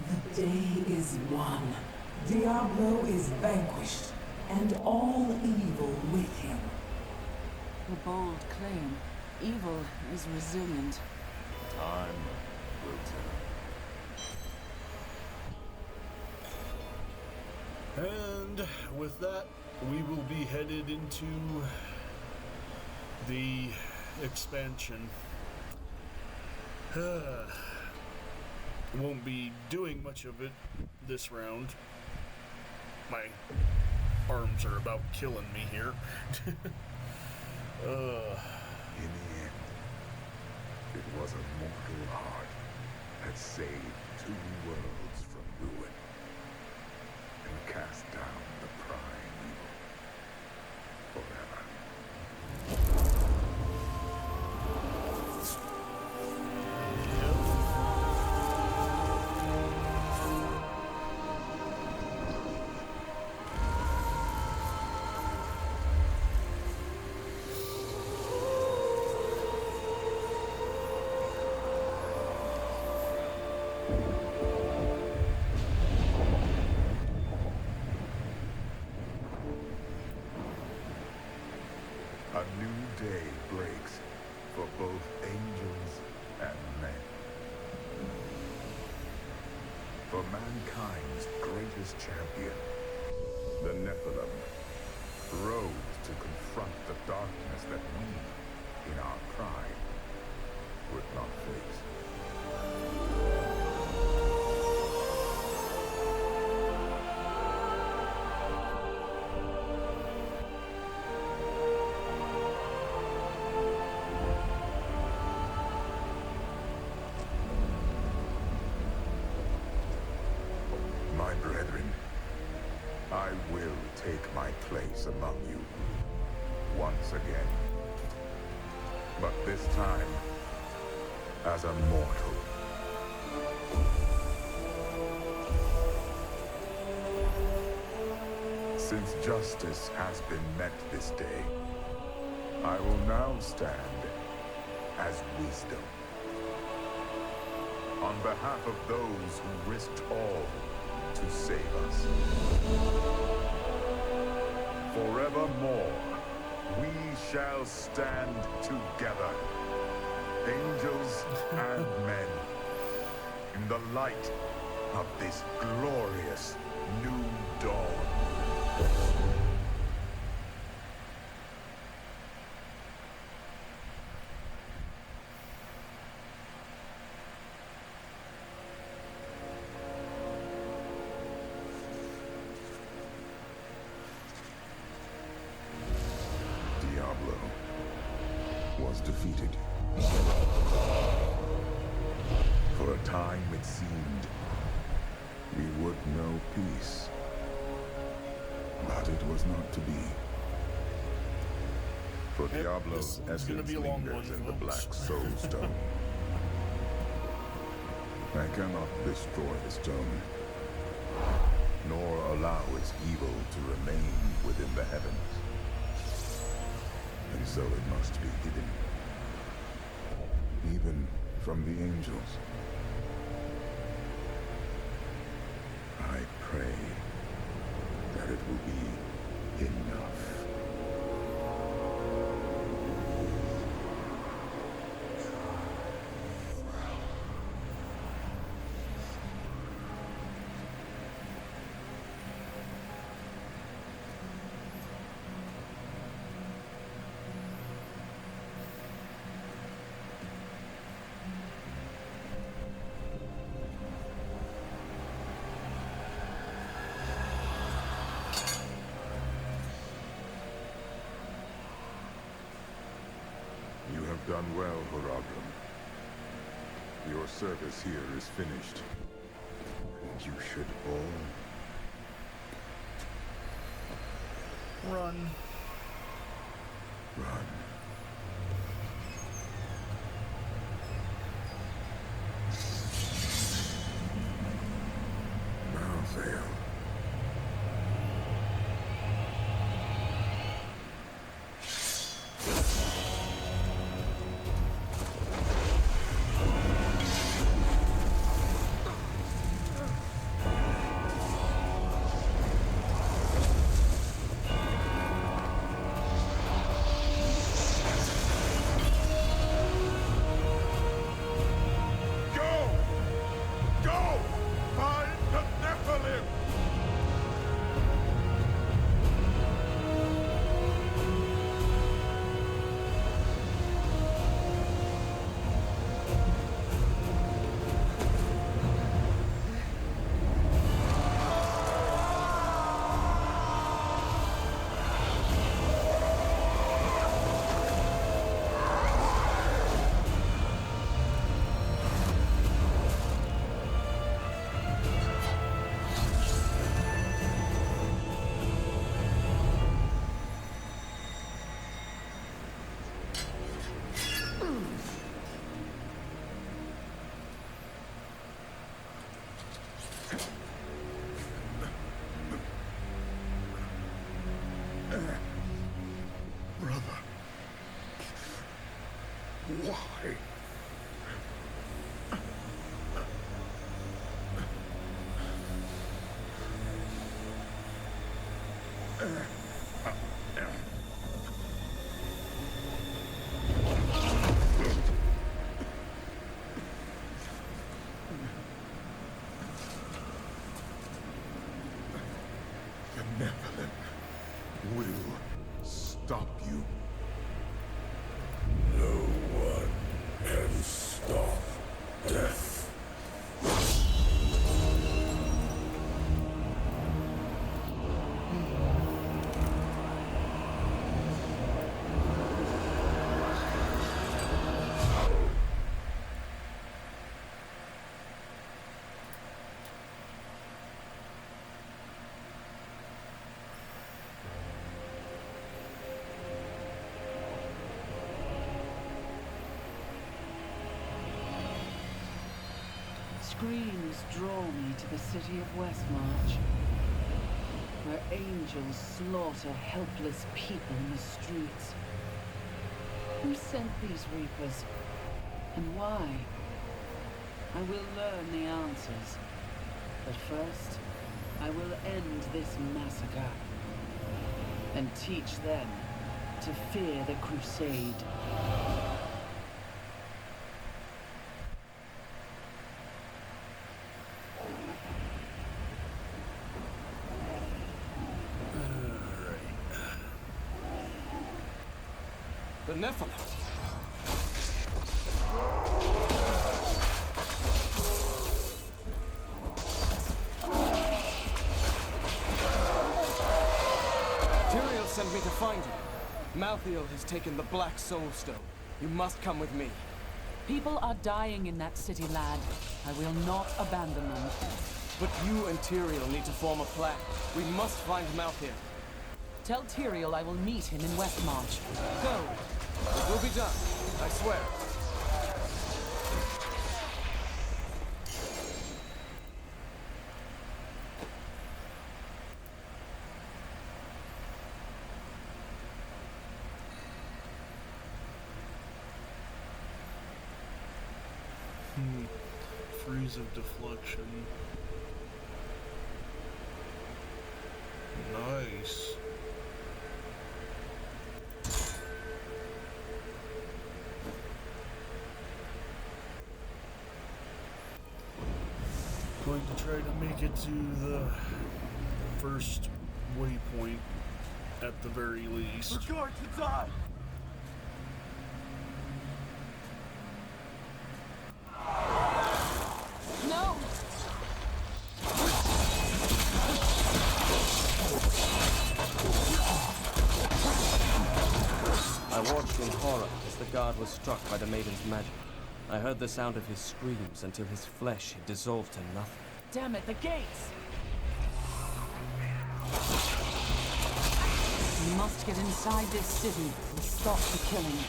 The day is won. Diablo is vanquished, and all evil with him. A bold claim. Evil is resilient. Time will tell. And with that, we will be headed into the expansion. won't be doing much of it this round. My arms are about killing me here. In the end, it was a mortal heart that saved 2 worlds from ruin and cast down the prime evil forever. A new day breaks for both angels and men. For mankind's greatest champion, the Nephilim, rose to confront the darkness that we, in our pride, would not face. My brethren, I will take my place among you once again. But this time, as a mortal. Since justice has been met this day, I will now stand as wisdom. On behalf of those who risked all to save us. Forevermore, we shall stand together, angels and men, in the light of this glorious new dawn. Diablo was defeated. For a time it seemed we would know peace. But it was not to be. For Diablo's essence lingers in the black soul stone. I cannot destroy the stone, nor allow its evil to remain within the heavens. And so it must be hidden, even from the angels. I pray that it will be enough. You have done well, Horabrum. Your service here is finished. And you should all run. Run. Malthael. Brother. Why? The Nephilim will stop you. No one can stop death. Screams draw me to the city of Westmarch, where angels slaughter helpless people in the streets. Who sent these reapers, and why? I will learn the answers, but first, I will end this massacre, and teach them to fear the Crusade. The Nephilim. Tyrael sent me to find you. Malthael has taken the Black Soul Stone. You must come with me. People are dying in that city, lad. I will not abandon them. But you and Tyrael need to form a plan. We must find Malthael. Tell Tyrael I will meet him in Westmarch. Go. It will be done, I swear. Freeze of deflection. Nice. Going to try to make it to the first waypoint at the very least. We're going to die! No! I watched in horror as the guard was struck by the maiden's magic. I heard the sound of his screams until his flesh had dissolved to nothing. Damn it, the gates! We must get inside this city and stop the killing.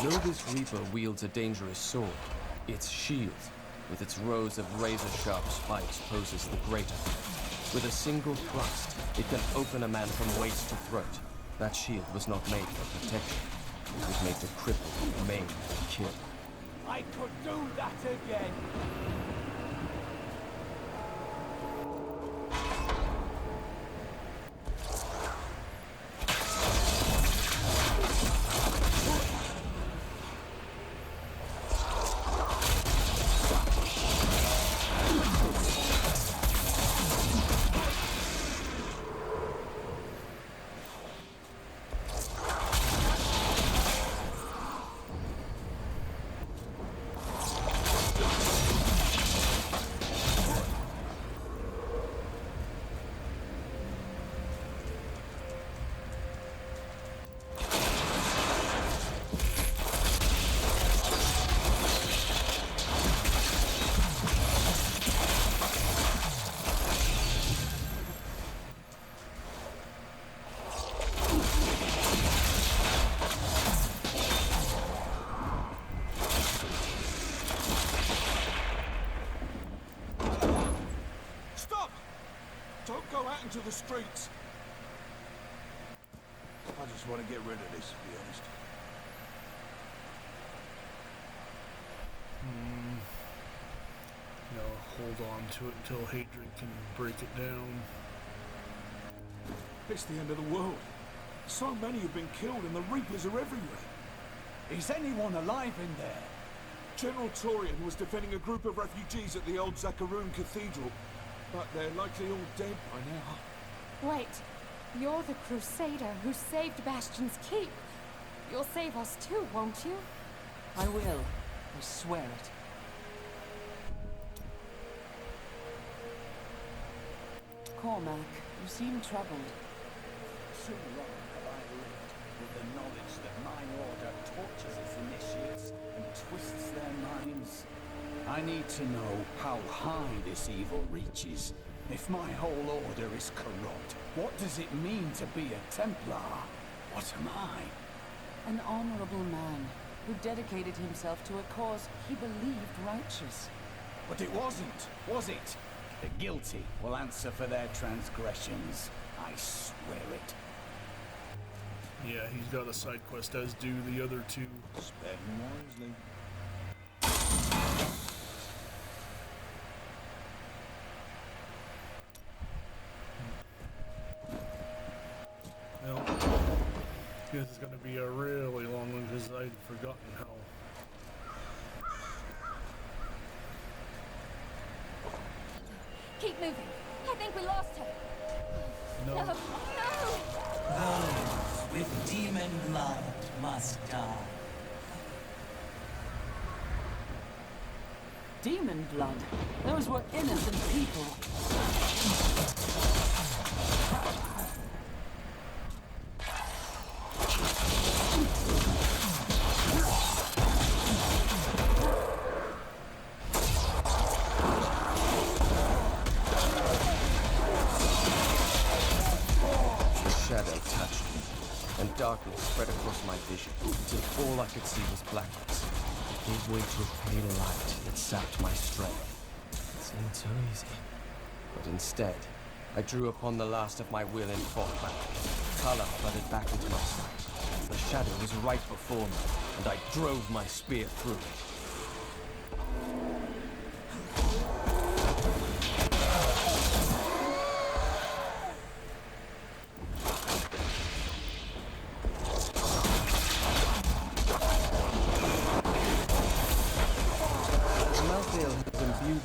Though this Reaper wields a dangerous sword, its shield, with its rows of razor-sharp spikes, poses the greater. With a single thrust, it can open a man from waist to throat. That shield was not made for protection. It was made to cripple, maim, and kill. I could do that again! to the streets. I just want to get rid of this, to be honest. Hold on to it until Hadrian can break it down. It's the end of the world. So many have been killed and the Reapers are everywhere. Is anyone alive in there? General Torian was defending a group of refugees at the old Zakharoon Cathedral, but they're likely all dead by now. Wait, you're the Crusader who saved Bastion's Keep. You'll save us too, won't you? I will. I swear it. Cormac, you seem troubled. Too long have I lived with the knowledge that my order tortures its initiates and twists their minds. I need to know how high this evil reaches. If my whole order is corrupt, what does it mean to be a Templar? What am I? An honorable man who dedicated himself to a cause he believed righteous. But it wasn't, was it? The guilty will answer for their transgressions. I swear it. Yeah, he's got a side quest, as do the other two. Spend wisely. Well, this is going to be a really long one because I'd forgotten how. Keep moving. I think we lost her. No. No! Those with demon blood must die. Demon blood? Those were innocent people. Darkness spread across my vision, until all I could see was blackness. It gave way to a pale light that sapped my strength. It seemed so easy. But instead, I drew upon the last of my will and fought back. Color flooded back into my sight. The shadow was right before me, and I drove my spear through it.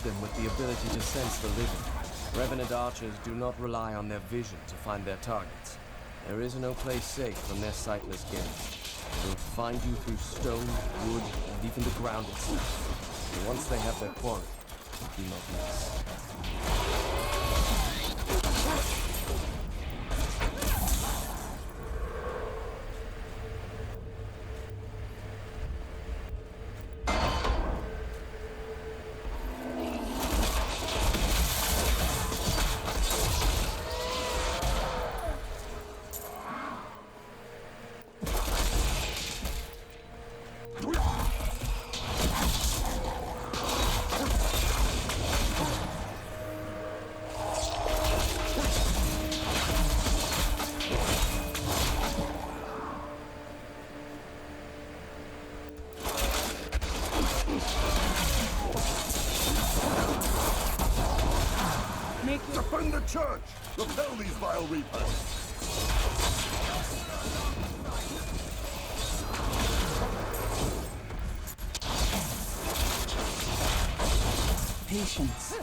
Them with the ability to sense the living. Revenant archers do not rely on their vision to find their targets. There is no place safe from their sightless gaze. They will find you through stone, wood, and even the ground itself. And once they have their quarry, do not miss. Defend the church! Repel these vile reapers! Patience.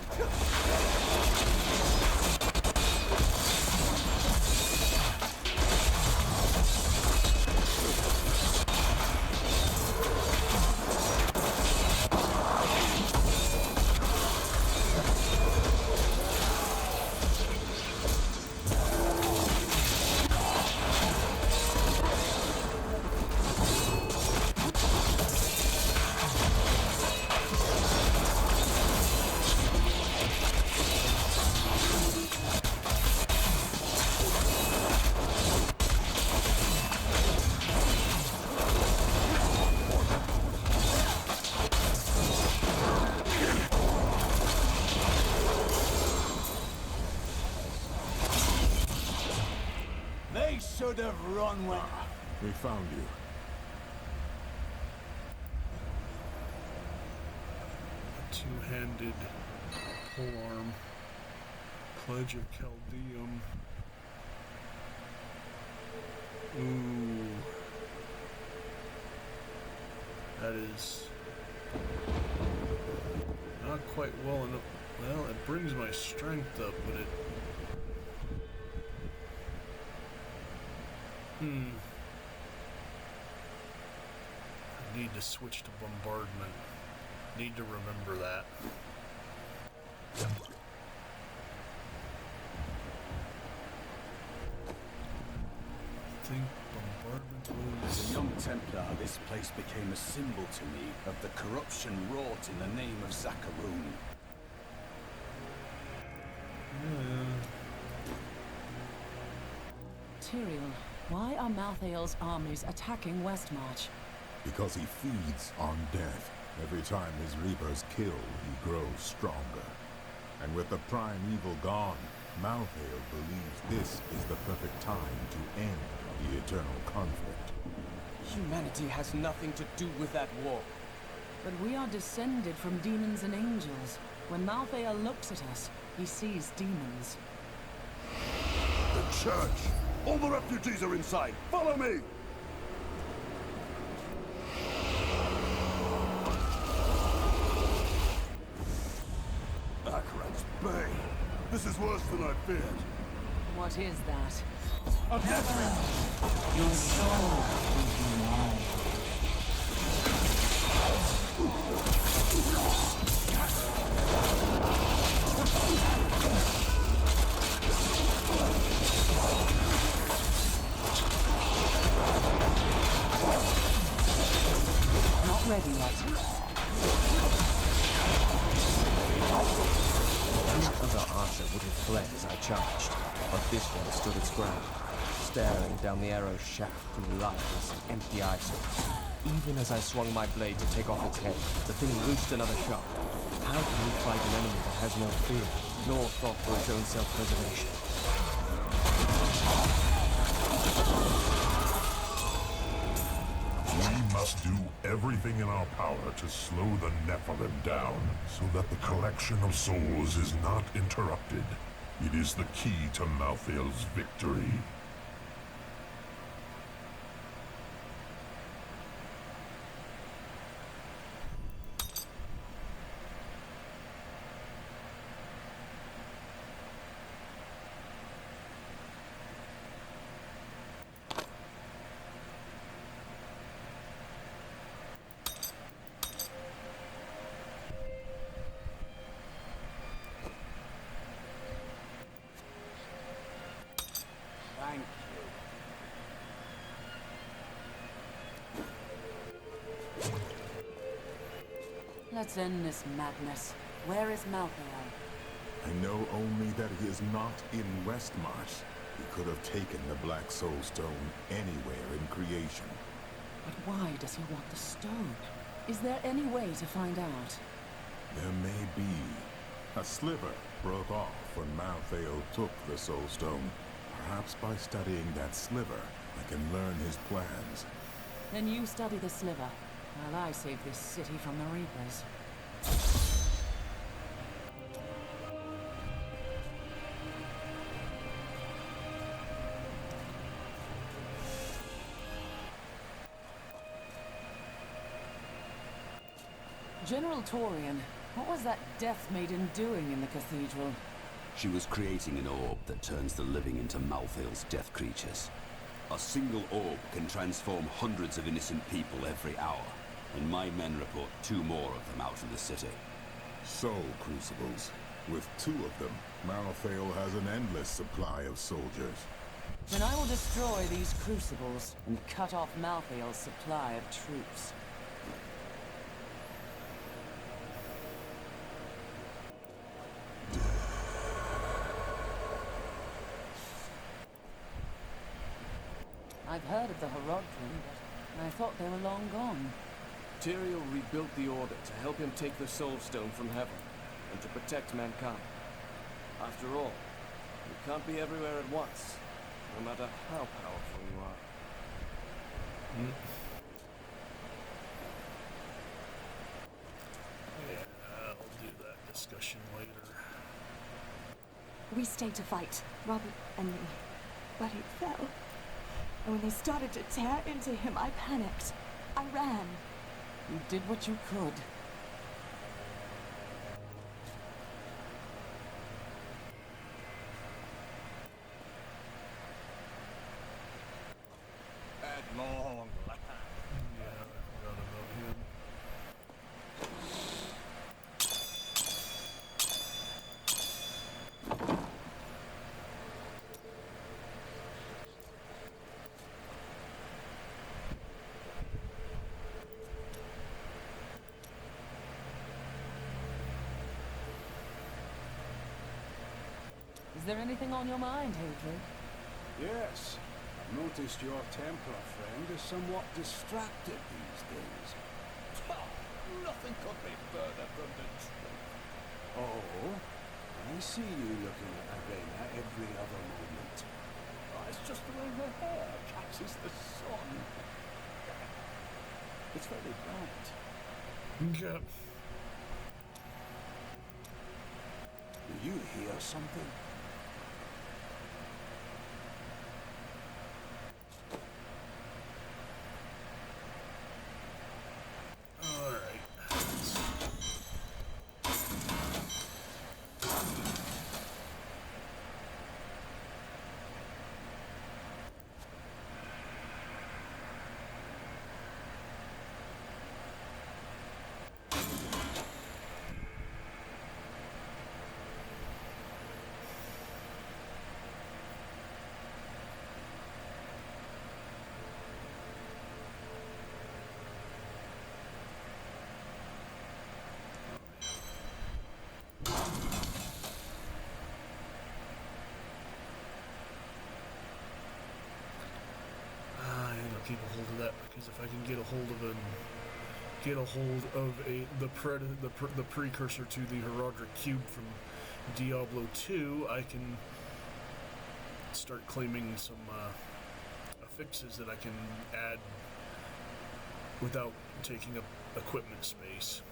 should have run when... We found you. Two-handed polearm. Pledge of Chaldeum. Ooh. That is not quite well enough. Well, it brings my strength up, but it... I need to switch to bombardment. Need to remember that. I think bombardment was... As a young Templar, this place became a symbol to me of the corruption wrought in the name of Zakaroon. Tyrael, why are Malthael's armies attacking Westmarch? Because he feeds on death. Every time his reapers kill, he grows stronger. And with the prime evil gone, Malthael believes this is the perfect time to end the eternal conflict. Humanity has nothing to do with that war. But we are descended from demons and angels. When Malthael looks at us, he sees demons. The church! All the refugees are inside! Follow me! Akran's Bay! This is worse than I feared. What is that? Heaven! Your soul is mine. Not ready yet. Any other archer would have fled as I charged, but this one stood its ground, staring down the arrow's shaft through lifeless, empty eye sockets. Even as I swung my blade to take off its head, the thing loosed another shot. How can you fight an enemy that has no fear, nor thought for its own self-preservation? We must do everything in our power to slow the Nephilim down, so that the collection of souls is not interrupted. It is the key to Malthael's victory. Thank you. Let's end this madness. Where is Malthael? I know only that he is not in Westmarch. He could have taken the Black Soul Stone anywhere in creation. But why does he want the stone? Is there any way to find out? There may be. A sliver broke off when Malthael took the Soul Stone. Perhaps by studying that sliver, I can learn his plans. Then you study the sliver, while I save this city from the Reapers. General Torian, what was that Death Maiden doing in the cathedral? She was creating an orb that turns the living into Malthael's death creatures. A single orb can transform hundreds of innocent people every hour, and my men report 2 more of them out in the city. Soul Crucibles. With 2 of them, Malthael has an endless supply of soldiers. Then I will destroy these crucibles and cut off Malthael's supply of troops. I've heard of the Herodrim, but I thought they were long gone. Tyrael rebuilt the Order to help him take the Soul Stone from heaven, and to protect mankind. After all, we can't be everywhere at once. no matter how powerful you are. Yeah, I'll do that discussion later. We stayed to fight, Robert and me, but he fell. And when they started to tear into him, I panicked. I ran. You did what you could. At long last. Yeah, I forgot about him. Is there anything on your mind, Hadrian? Yes. I've noticed your Templar friend is somewhat distracted these days. Nothing could be further from the truth. Oh, I see you looking at Arena every other moment. Oh, it's just the way her hair catches the sun. It's very bright. Yep. Do you hear something? Keep a hold of that, because if I can get a hold of the precursor to the Heraldric Cube from Diablo 2, I can start claiming some affixes that I can add without taking up equipment space.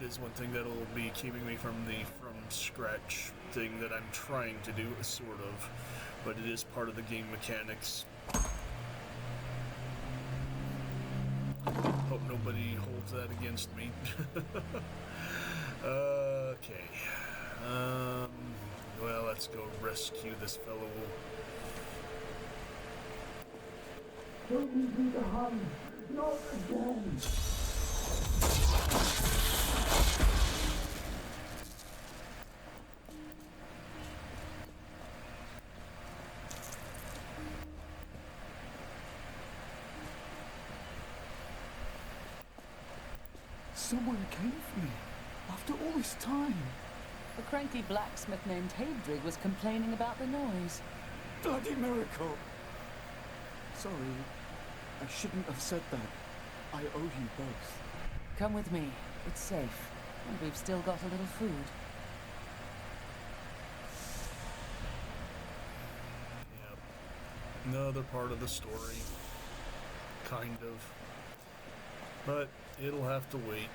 Is one thing that'll be keeping me from the from scratch thing that I'm trying to do, sort of, but it is part of the game mechanics. Hope nobody holds that against me. Okay. Well, let's go rescue this fellow. Don't leave me behind! Not again! Someone came for me, after all this time. A cranky blacksmith named Hadrig was complaining about the noise. Bloody miracle! Sorry, I shouldn't have said that. I owe you both. Come with me. It's safe. And we've still got a little food. Yep. Another part of the story. Kind of. But it'll have to wait.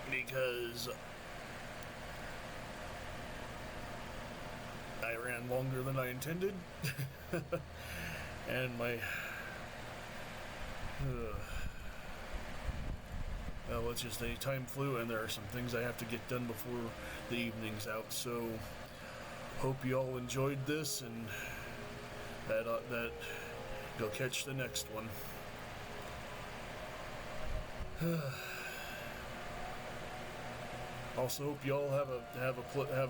Because I ran longer than I intended. And my... well, it's just time flew, and there are some things I have to get done before the evening's out, so hope you all enjoyed this, and that you'll catch the next one. Also, hope you all have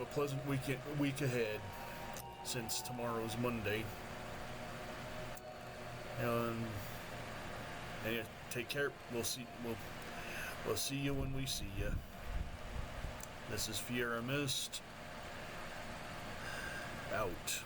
a pleasant week ahead, since tomorrow's Monday. And yeah, take care. We'll see you when we see you. This is Fiera Mist. Out.